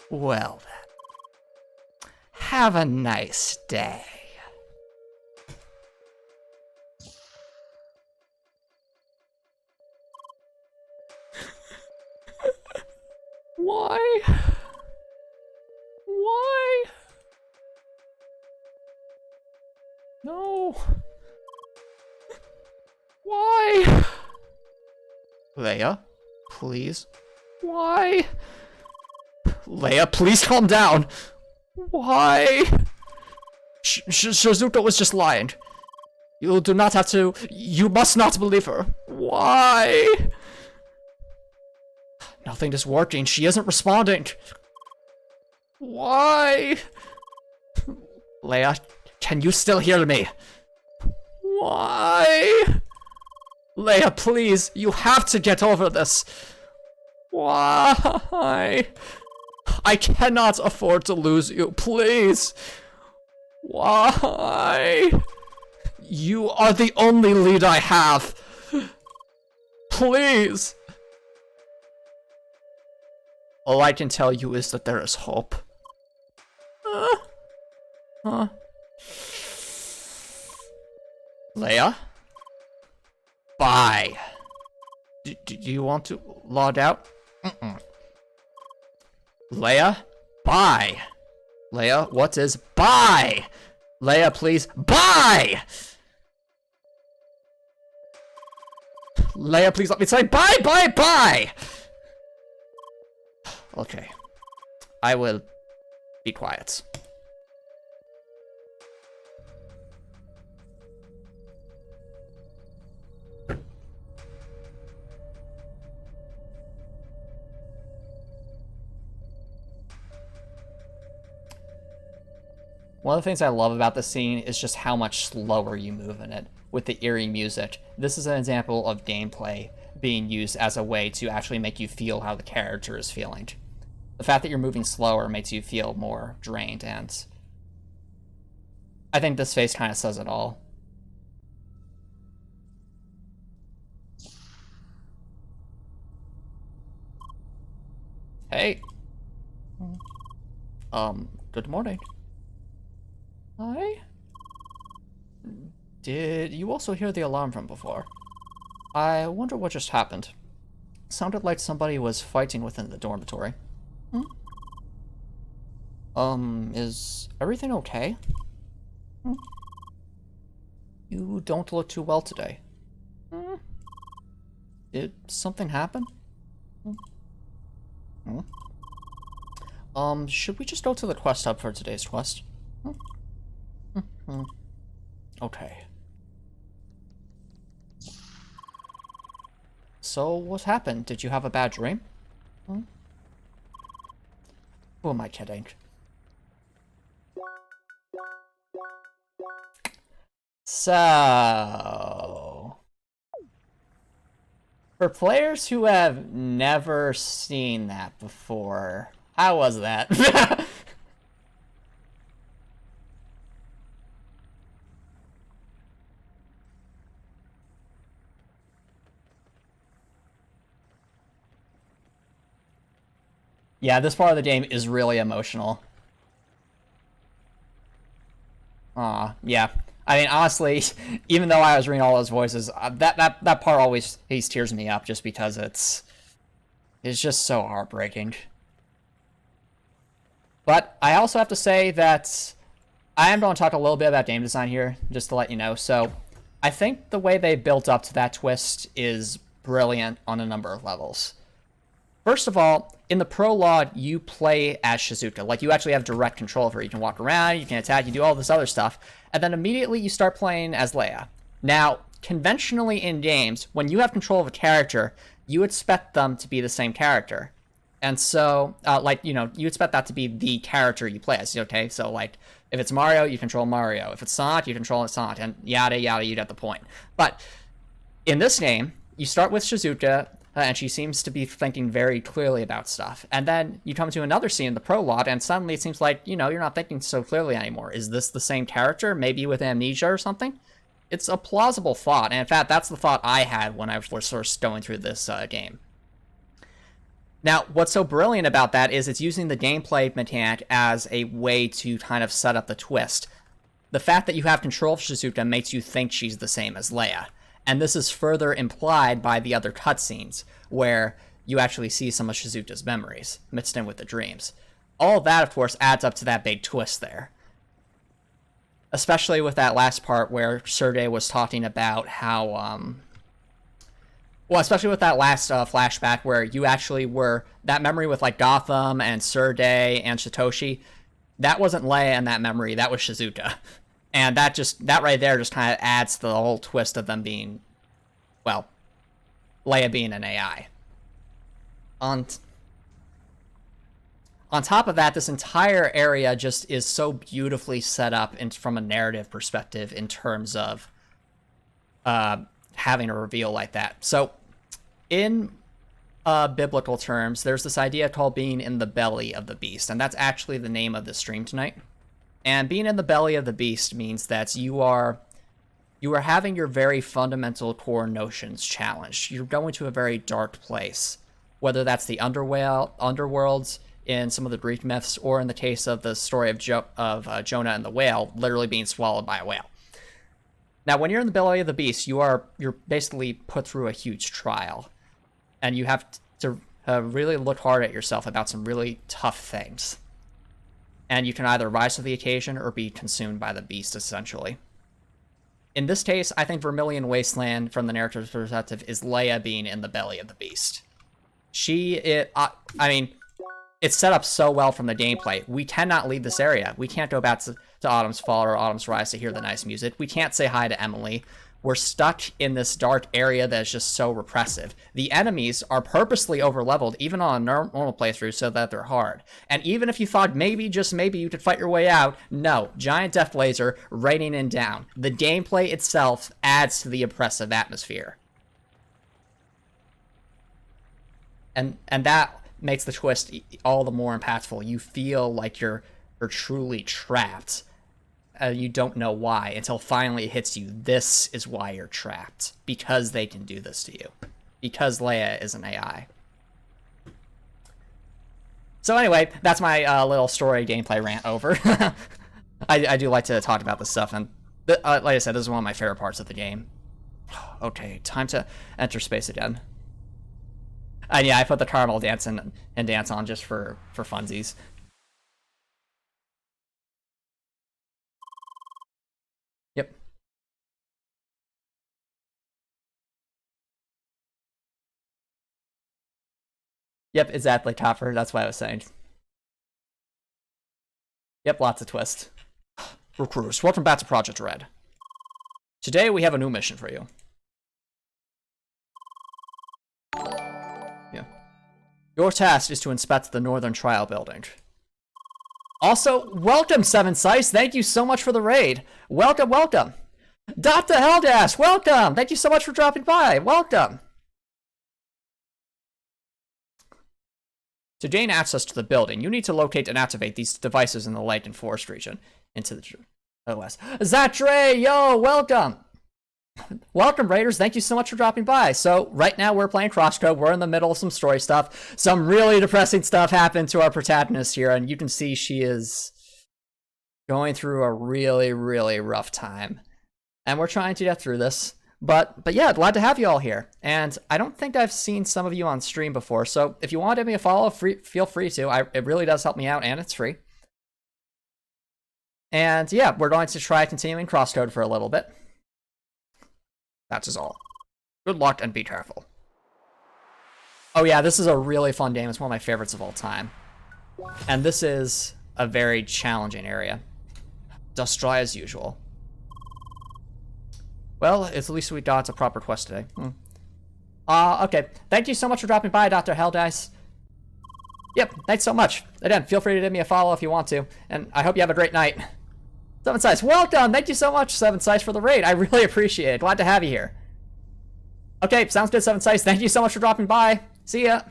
Well then, have a nice day. Why? Why? No. Why? Leia, please. Why? Leia, please calm down. Why? Shizuka was just lying. You do not have to. You must not believe her. Why? Nothing is working. She isn't responding. Why? Leia, can you still hear me? Why? Leia, please. You have to get over this. Why? I cannot afford to lose you. Please. Why? You are the only lead I have. Please. All I can tell you is that there is hope. Leia? Bye. Do you want to log out? Leia? Bye! Leia, what is bye? Leia, please, bye! Leia, please let me say bye, bye, bye! Okay. I will be quiet. One of the things I love about this scene is just how much slower you move in it, with the eerie music. This is an example of gameplay being used as a way to actually make you feel how the character is feeling. The fact that you're moving slower makes you feel more drained, and I think this face kind of says it all. Hey. Good morning. Hi? Did you also hear the alarm from before? I wonder what just happened. Sounded like somebody was fighting within the dormitory. Is everything okay? You don't look too well today. Did something happen? Should we just go to the quest hub for today's quest? Okay. So, what happened? Did you have a bad dream? Who am I kidding? So... for players who have never seen that before, how was that? Yeah, this part of the game is really emotional. Yeah. I mean, honestly, even though I was reading all those voices, that part always tears me up just because it's just so heartbreaking. But I also have to say that I am going to talk a little bit about game design here, just to let you know. So I think the way they built up to that twist is brilliant on a number of levels. First of all, in the prologue, you play as Shizuka. Like, you actually have direct control of her. You can walk around, you can attack, you do all this other stuff. And then immediately you start playing as Leia. Now, conventionally in games, when you have control of a character, you expect them to be the same character. And so, you expect that to be the character you play as, okay? So, like, if it's Mario, you control Mario. If it's Sonic, you control Sonic, and yada, yada, you get the point. But in this game, you start with Shizuka, and she seems to be thinking very clearly about stuff. And then you come to another scene in the prologue, and suddenly it seems like, you're not thinking so clearly anymore. Is this the same character? Maybe with amnesia or something? It's a plausible thought, and in fact, that's the thought I had when I was first going through this game. Now, what's so brilliant about that is it's using the gameplay mechanic as a way to kind of set up the twist. The fact that you have control of Shizuka makes you think she's the same as Leia. And this is further implied by the other cutscenes, where you actually see some of Shizuka's memories, mixed in with the dreams. All of that, of course, adds up to that big twist there. Especially with that last part where Sergei was talking about how, especially with that last flashback where you actually were, that memory with, like, Gotham and Sergei and Satoshi, that wasn't Leia in that memory, that was Shizuka. And that right there just kind of adds to the whole twist of them being, well, Leia being an AI. On top of that, this entire area just is so beautifully set up from a narrative perspective in terms of having a reveal like that. So, in biblical terms, there's this idea called being in the belly of the beast, and that's actually the name of the stream tonight. And being in the belly of the beast means that you are having your very fundamental core notions challenged. You're going to a very dark place, whether that's the underworlds in some of the Greek myths, or in the case of the story of Jonah and the whale, literally being swallowed by a whale. Now, when you're in the belly of the beast, you're basically put through a huge trial. and you have to really look hard at yourself about some really tough things. And you can either rise to the occasion or be consumed by the beast, essentially. In this case, I think Vermillion Wasteland, from the narrative's perspective, is Leia being in the belly of the beast. I mean, it's set up so well from the gameplay. We cannot leave this area. We can't go back to Autumn's Fall or Autumn's Rise to hear the nice music. We can't say hi to Emily. We're stuck in this dark area that is just so repressive. The enemies are purposely overleveled, even on a normal playthrough, so that they're hard. And even if you thought maybe, just maybe, you could fight your way out, no. Giant death laser raining in down. The gameplay itself adds to the oppressive atmosphere. And that makes the twist all the more impactful. You feel like you're truly trapped. You don't know why until finally it hits you. This is why you're trapped. Because they can do this to you. Because Leia is an AI. So anyway, that's my little story gameplay rant over. I do like to talk about this stuff, and like I said, this is one of my favorite parts of the game. Okay, time to enter space again. And yeah, I put the caramel dance and dance on just for funsies. Yep. Yep, exactly, Topper. That's what I was saying. Yep, lots of twists. Recruiters, welcome back to Project Red. Today we have a new mission for you. Yeah. Your task is to inspect the Northern Trial Building. Also, welcome, Seven Sice. Thank you so much for the raid. Welcome, welcome. Dr. Heldash, welcome. Thank you so much for dropping by. Welcome. To gain access to the building, you need to locate and activate these devices in the Light and Forest region into the OS. Zatre, yo, welcome. Welcome, Raiders. Thank you so much for dropping by. So, right now we're playing CrossCode. We're in the middle of some story stuff. Some really depressing stuff happened to our protagonist here, and you can see she is going through a really, really rough time. And we're trying to get through this. But yeah, glad to have you all here. And I don't think I've seen some of you on stream before, so if you want to give me a follow, feel free to. It really does help me out, and it's free. And yeah, we're going to try continuing CrossCode for a little bit. That's all. Good luck and be careful. Oh yeah, this is a really fun game. It's one of my favorites of all time. And this is a very challenging area. Dust dry as usual. Well, at least we got a proper quest today. Okay. Thank you so much for dropping by, Dr. Helldice. Yep, thanks so much. Again, feel free to give me a follow if you want to. And I hope you have a great night. Seven Sice, welcome! Thank you so much, Seven Sice, for the raid. I really appreciate it. Glad to have you here. Okay, sounds good, Seven Sice. Thank you so much for dropping by. See ya.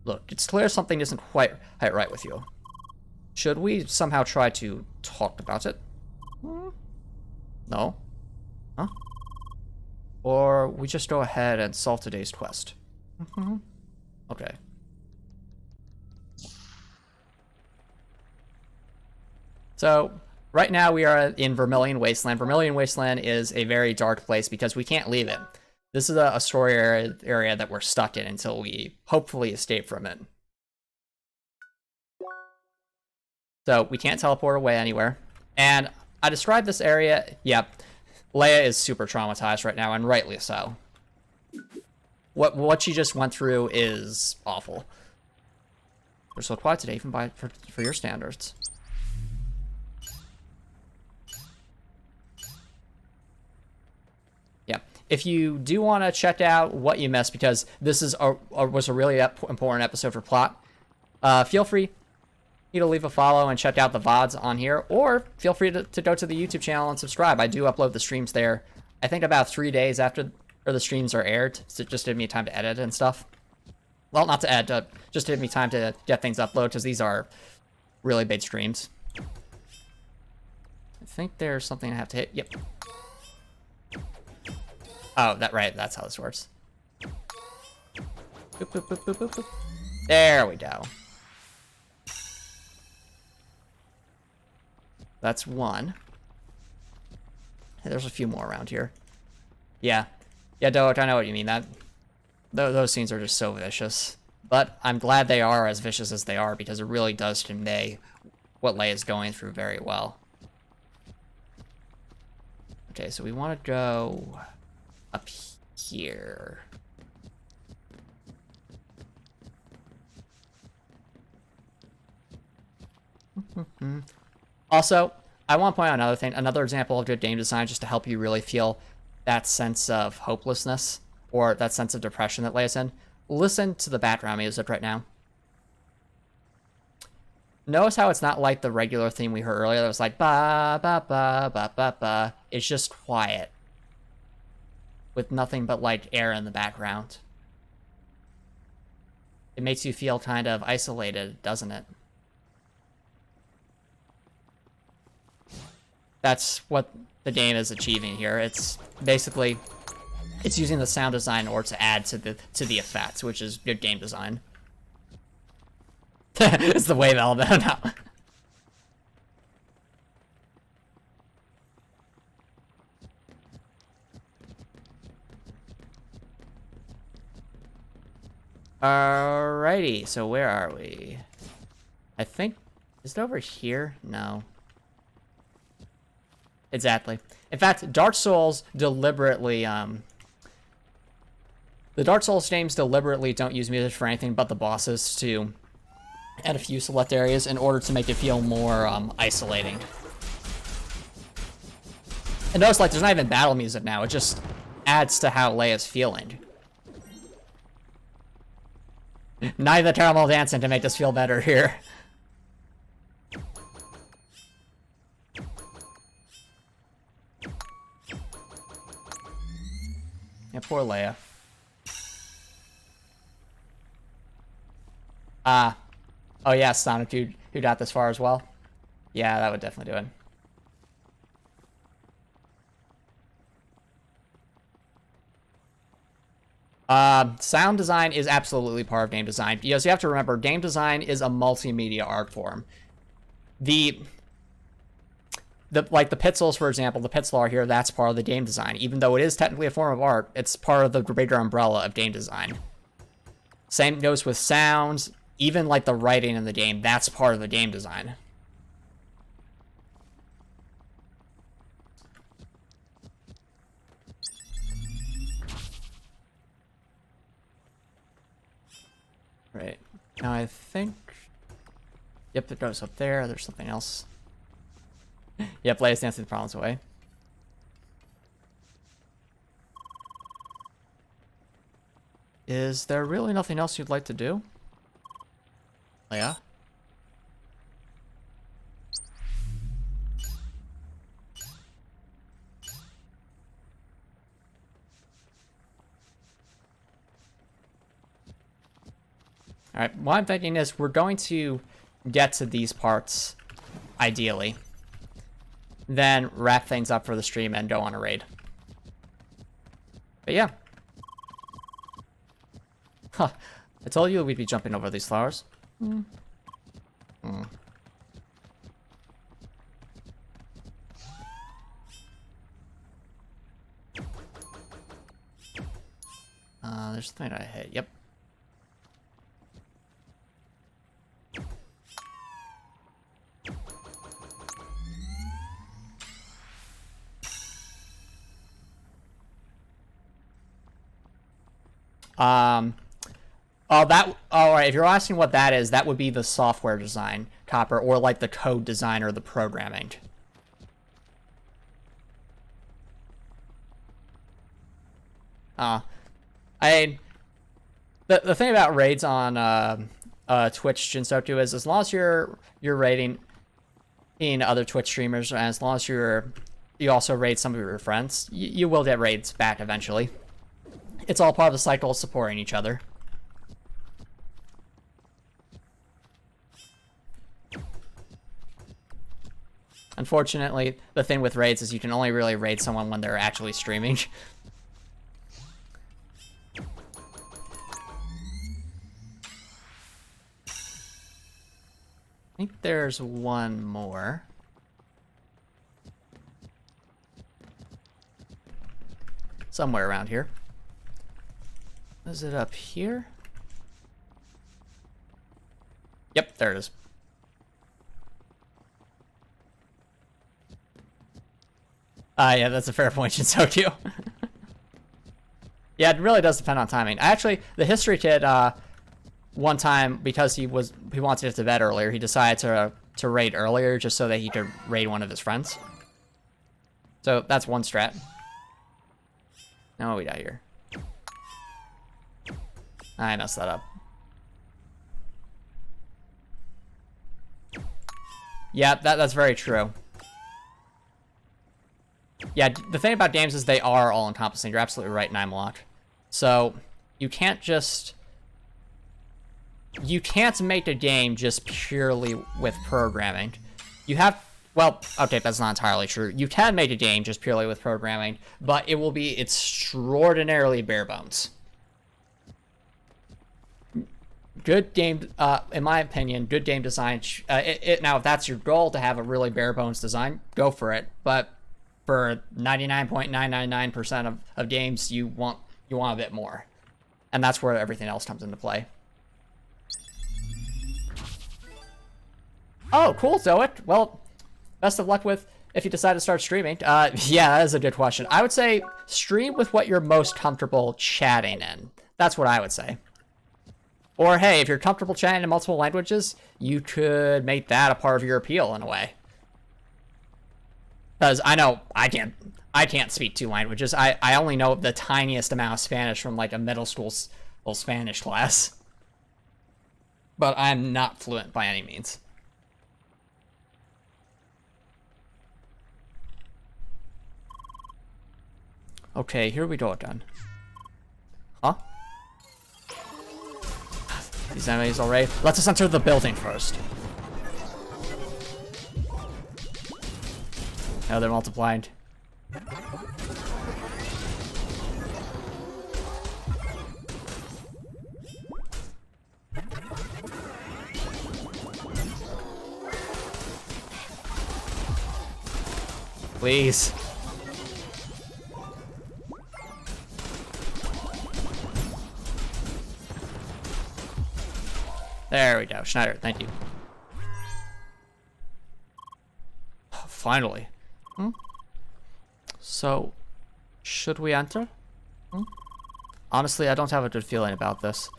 Look, it's clear something isn't quite right with you. Should we somehow try to talk about it? No? Huh? Or we just go ahead and solve today's quest? Okay. So, right now we are in Vermillion Wasteland. Vermillion Wasteland is a very dark place because we can't leave it. This is a story area that we're stuck in until we hopefully escape from it. So, we can't teleport away anywhere. And I described this area, yep. Leia is super traumatized right now, and rightly so. What she just went through is awful. We're so quiet today, even for your standards. Yeah, if you do want to check out what you missed, because this is was a really important episode for plot, feel free to leave a follow and check out the VODs on here, or feel free to go to the YouTube channel and subscribe. I do upload the streams there, I think about 3 days after the streams are aired, so just give me time to edit and stuff. Well, not to edit, just give me time to get things uploaded, because these are really big streams. I think there's something I have to hit. Yep. Oh, right, that's how this works. Boop, boop, boop, boop, boop, boop. There we go. That's one. Hey, there's a few more around here. Yeah. Yeah, Doak, I know what you mean. Those scenes are just so vicious. But I'm glad they are as vicious as they are, because it really does convey what Leia's going through very well. Okay, so we want to go up here. Also, I want to point out another thing, another example of good game design, just to help you really feel that sense of hopelessness or that sense of depression that Leia's in. Listen to the background music right now. Notice how it's not like the regular theme we heard earlier that was like ba ba ba ba ba ba. It's just quiet with nothing but like air in the background. It makes you feel kind of isolated, doesn't it? That's what the game is achieving here. It's basically, it's using the sound design in order to add to the effects, which is good game design. It's the wave element now. Alrighty, so where are we? I think, is it over here? No. Exactly. In fact, Dark Souls deliberately, the Dark Souls games deliberately don't use music for anything but the bosses to add a few select areas in order to make it feel more isolating. And notice, like, there's not even battle music now. It just adds to how Leia's feeling. Neither terrible dancing to make this feel better here. Yeah, poor Leia. Oh yeah, Sonic, you got this far as well? Yeah, that would definitely do it. Sound design is absolutely part of game design, because you have to remember, game design is a multimedia art form. Like the pixels, for example, the pixel art here, that's part of the game design. Even though it is technically a form of art, it's part of the greater umbrella of game design. Same goes with sounds, even like the writing in the game, that's part of the game design. Right. Now I think... Yep, it goes up there. There's something else. Yep, Leia's dancing the problems away. Is there really nothing else you'd like to do, Leia? Alright, what I'm thinking is we're going to get to these parts, ideally. Then wrap things up for the stream and go on a raid. But yeah. Huh. I told you we'd be jumping over these flowers. There's something I hit. Yep. Alright, if you're asking what that is, that would be the software design, Copper, or like the code design or the programming. The thing about raids on Twitch Jinsoku is as long as you're raiding in other Twitch streamers, and as long as you also raid some of your friends, you will get raids back eventually. It's all part of the cycle of supporting each other. Unfortunately, the thing with raids is you can only really raid someone when they're actually streaming. I think there's one more. Somewhere around here. Is it up here? Yep, there it is. Yeah, that's a fair point, Shinsoku. Yeah, it really does depend on timing. Actually, the history kid, one time, because he wanted to get to bed earlier, he decided to raid earlier just so that he could raid one of his friends. So that's one strat. Now what we got here? I messed that up. Yeah, that's very true. Yeah, the thing about games is they are all-encompassing. You're absolutely right, Nimelock. So, you can't make a game just purely with programming. You have... Well, okay, that's not entirely true. You can make a game just purely with programming, but it will be extraordinarily bare bones. Good game, in my opinion, good game design... now, if that's your goal, to have a really bare bones design, go for it. But for 99.999% of games, you want a bit more. And that's where everything else comes into play. Oh, cool, Zoic. Well, best of luck with if you decide to start streaming. Yeah, that is a good question. I would say stream with what you're most comfortable chatting in. That's what I would say. Or, hey, if you're comfortable chatting in multiple languages, you could make that a part of your appeal in a way. Because I know I can't speak 2 languages. I only know the tiniest amount of Spanish from like a middle school Spanish class. But I'm not fluent by any means. Okay, here we go again. Huh? These enemies already. Let's just enter the building first. Oh, they're multiplied. Please. There we go. Schneider, thank you. Finally. So, should we enter? Honestly, I don't have a good feeling about this.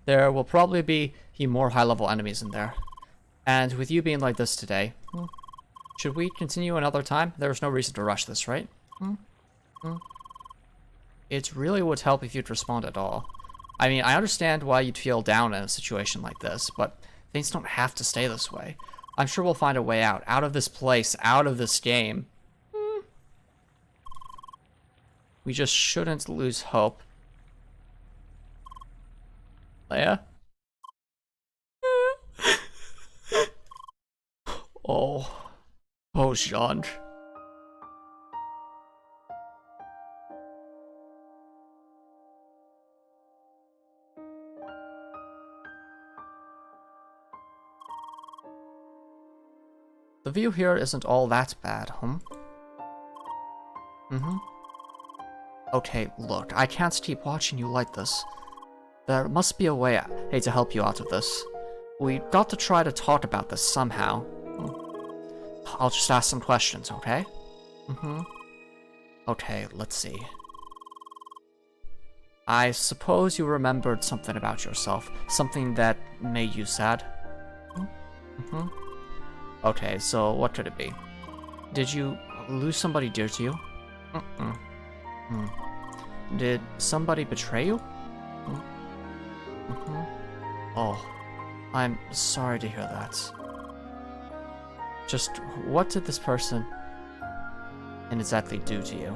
There will probably be more high-level enemies in there. And with you being like this today, should we continue another time? There's no reason to rush this, right? It really would help if you'd respond at all. I mean, I understand why you'd feel down in a situation like this, but things don't have to stay this way. I'm sure we'll find a way out of this place, out of this game. We just shouldn't lose hope. Leia? Oh, Jean. The view here isn't all that bad, Okay, look, I can't keep watching you like this. There must be a way to help you out of this. We got to try to talk about this somehow. I'll just ask some questions, okay? Okay, let's see. I suppose you remembered something about yourself. Something that made you sad? Okay, so what could it be? Did you lose somebody dear to you? Did somebody betray you? Oh, I'm sorry to hear that. Just what did this person exactly do to you?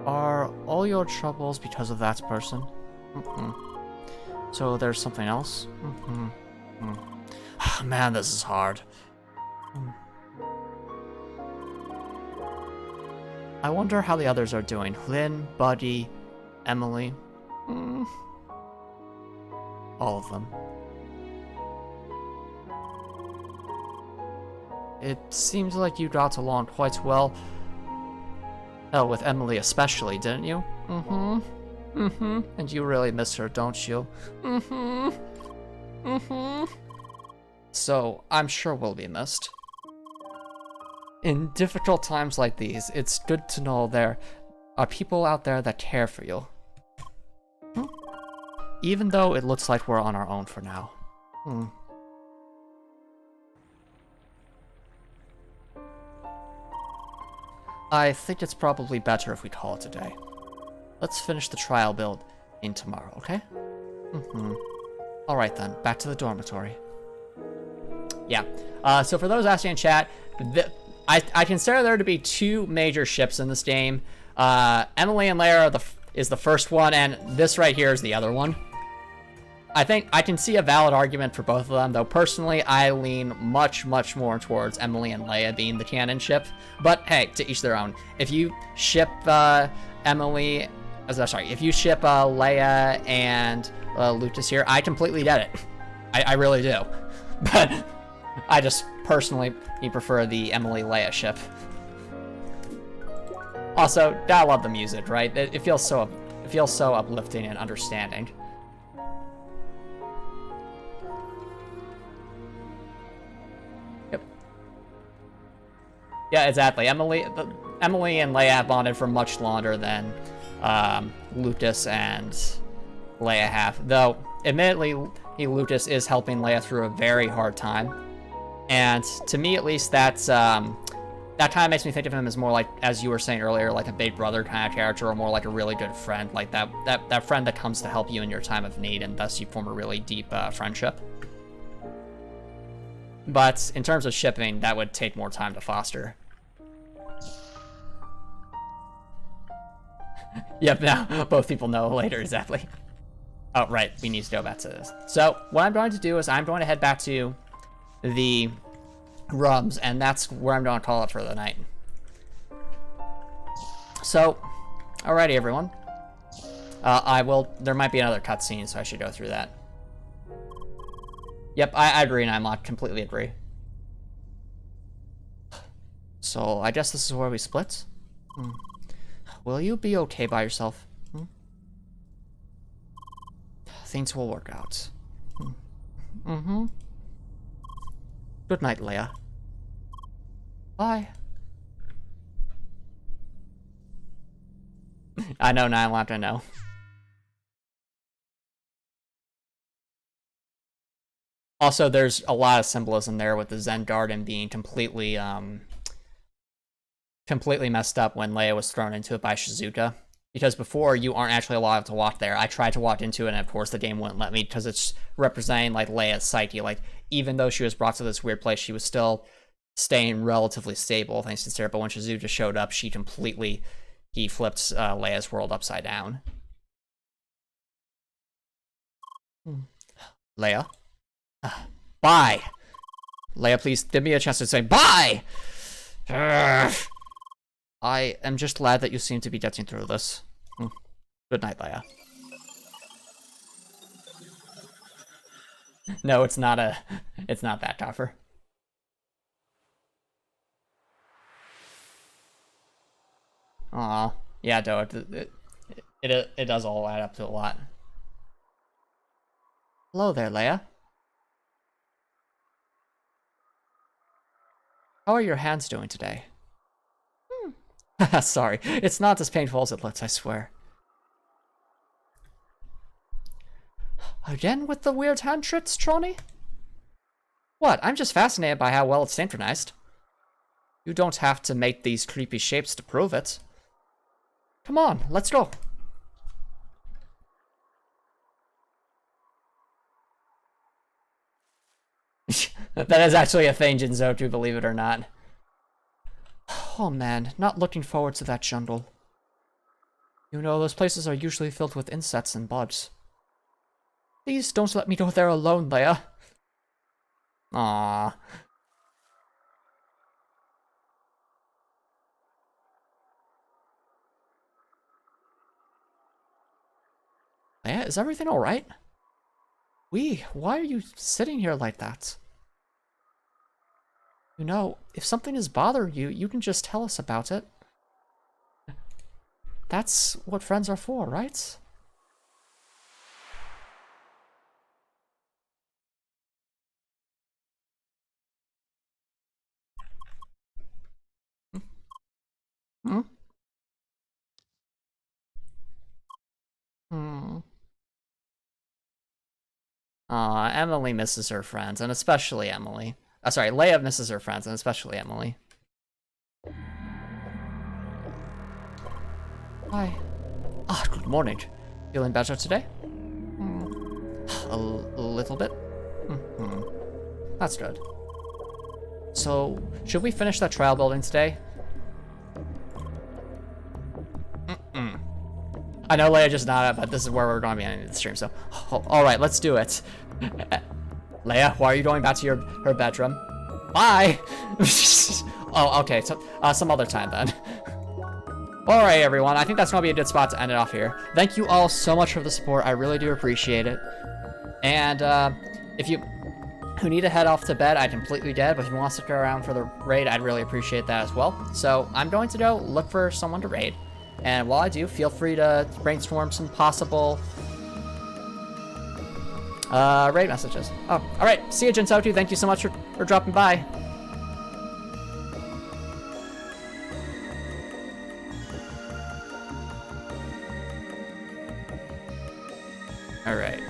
Are all your troubles because of that person? So there's something else? Man, this is hard. I wonder how the others are doing. Lynn, Buddy, Emily. All of them. It seems like you got along quite well Hell, with Emily especially, didn't you? Mm-hmm. Mm-hmm. And you really miss her, don't you? Mm-hmm. Mm-hmm. So, I'm sure we'll be missed. In difficult times like these, it's good to know there are people out there that care for you. Even though it looks like we're on our own for now. I think it's probably better if we call it a day. Let's finish the trial build in tomorrow, okay? Alright then, back to the dormitory. Yeah, so for those asking in chat, I consider there to be two major ships in this game. Emily and Leia is the first one, and this right here is the other one. I think I can see a valid argument for both of them, though personally I lean much, much more towards Emily and Leia being the canon ship. But hey, to each their own. If you ship Leia and Lutus here, I completely get it. I really do. But I just personally prefer the Emily-Leia ship. Also, I love the music, right? It feels so uplifting and understanding. Yep. Yeah, exactly. Emily and Leia have bonded for much longer than Lutus and Leia have. Though, admittedly, Lutus is helping Leia through a very hard time. And to me, at least, that kind of makes me think of him as more like, as you were saying earlier, like a big brother kind of character, or more like a really good friend, like that friend that comes to help you in your time of need, and thus you form a really deep friendship. But in terms of shipping, that would take more time to foster. Yep, now both people know later, exactly. Oh, right, we need to go back to this. So what I'm going to do is I'm going to head back to the Rubs, and that's where I'm going to call it for the night. So, alrighty everyone. There might be another cutscene, so I should go through that. Yep, I agree, and I completely agree. So, I guess this is where we split? Will you be okay by yourself? Things will work out. Good night, Leia. Bye. I know, now I want to know. Also, there's a lot of symbolism there with the Zen Garden being completely messed up when Leia was thrown into it by Shizuka. Because before, you aren't actually allowed to walk there. I tried to walk into it, and of course the game wouldn't let me, because it's representing, like, Leia's psyche. Like, even though she was brought to this weird place, she was still staying relatively stable, thanks to Sarah. But when Shizuka showed up, he flipped Leia's world upside down. Leia? Bye! Leia, please give me a chance to say bye! I am just glad that you seem to be getting through this. Good night, Leia. No, it's not that tougher. Aw, yeah, no, it does all add up to a lot. Hello there, Leia. How are your hands doing today? Sorry, it's not as painful as it looks, I swear. Again with the weird hand tricks, Tronny? What? I'm just fascinated by how well it's synchronized. You don't have to make these creepy shapes to prove it. Come on, let's go. That is actually a thing, Jinzoku, believe it or not. Oh man, not looking forward to that jungle. You know, those places are usually filled with insects and bugs. Please don't let me go there alone, Leia. Aww. Leia, is everything alright? Why are you sitting here like that? You know, if something is bothering you, you can just tell us about it. That's what friends are for, right? Hmm? Hmm. Emily misses her friends, and especially Emily. Sorry, Leia misses her friends, and especially Emily. Hi. Ah, good morning. Feeling better today? A little bit. That's good. So, should we finish that trial building today? I know Leia just nodded, but this is where we're going to be ending the stream, so... all right, let's do it. Leia, why are you going back to her bedroom? Bye! Oh, okay, so, some other time then. Alright, everyone, I think that's going to be a good spot to end it off here. Thank you all so much for the support, I really do appreciate it. And, if you who need to head off to bed, I completely get it, but if you want to stick around for the raid, I'd really appreciate that as well. So, I'm going to go look for someone to raid. And while I do, feel free to brainstorm some possible raid messages. Oh, alright, see you, Jinsoku, thank you so much for dropping by. Alright.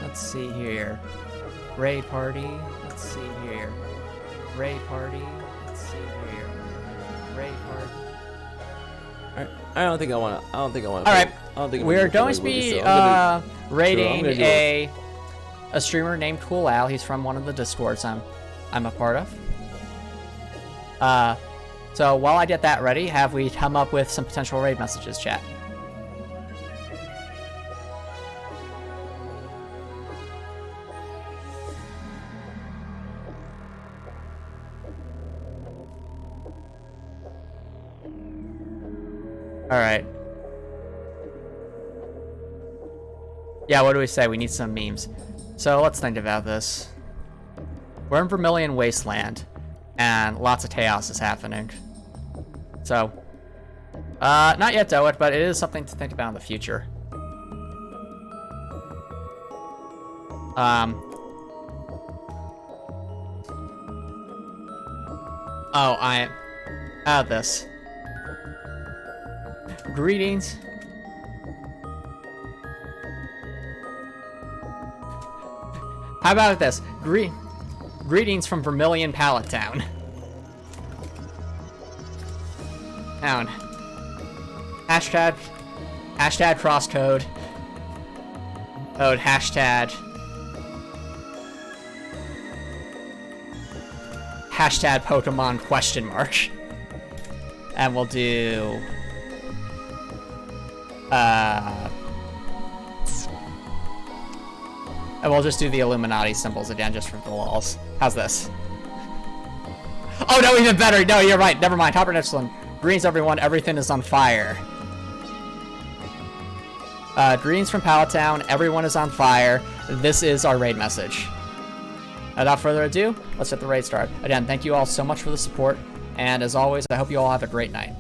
Let's see here. Raid party. Let's see here. Raid party. Let's see here. Raid party. I don't think I want to. All right. We're going to be raiding a streamer named Cool Al. He's from one of the Discords I'm a part of. So while I get that ready, have we come up with some potential raid messages, chat? Alright. Yeah, what do we say? We need some memes. So let's think about this. We're in Vermillion Wasteland, and lots of chaos is happening. So, not yet do it, but it is something to think about in the future. Oh, I have this. Greetings. How about this? Greetings from Vermillion Pallet Town. Hashtag CrossCode. Hashtag Pokemon question mark. And we'll do and we'll just do the Illuminati symbols again, just for the lulz. How's this? Oh no, even better! No, you're right. Never mind. Hopper Nixlin. Greens, everyone. Everything is on fire. Greens from Pallet Town. Everyone is on fire. This is our raid message. Without further ado, let's get the raid started. Again, thank you all so much for the support, and as always, I hope you all have a great night.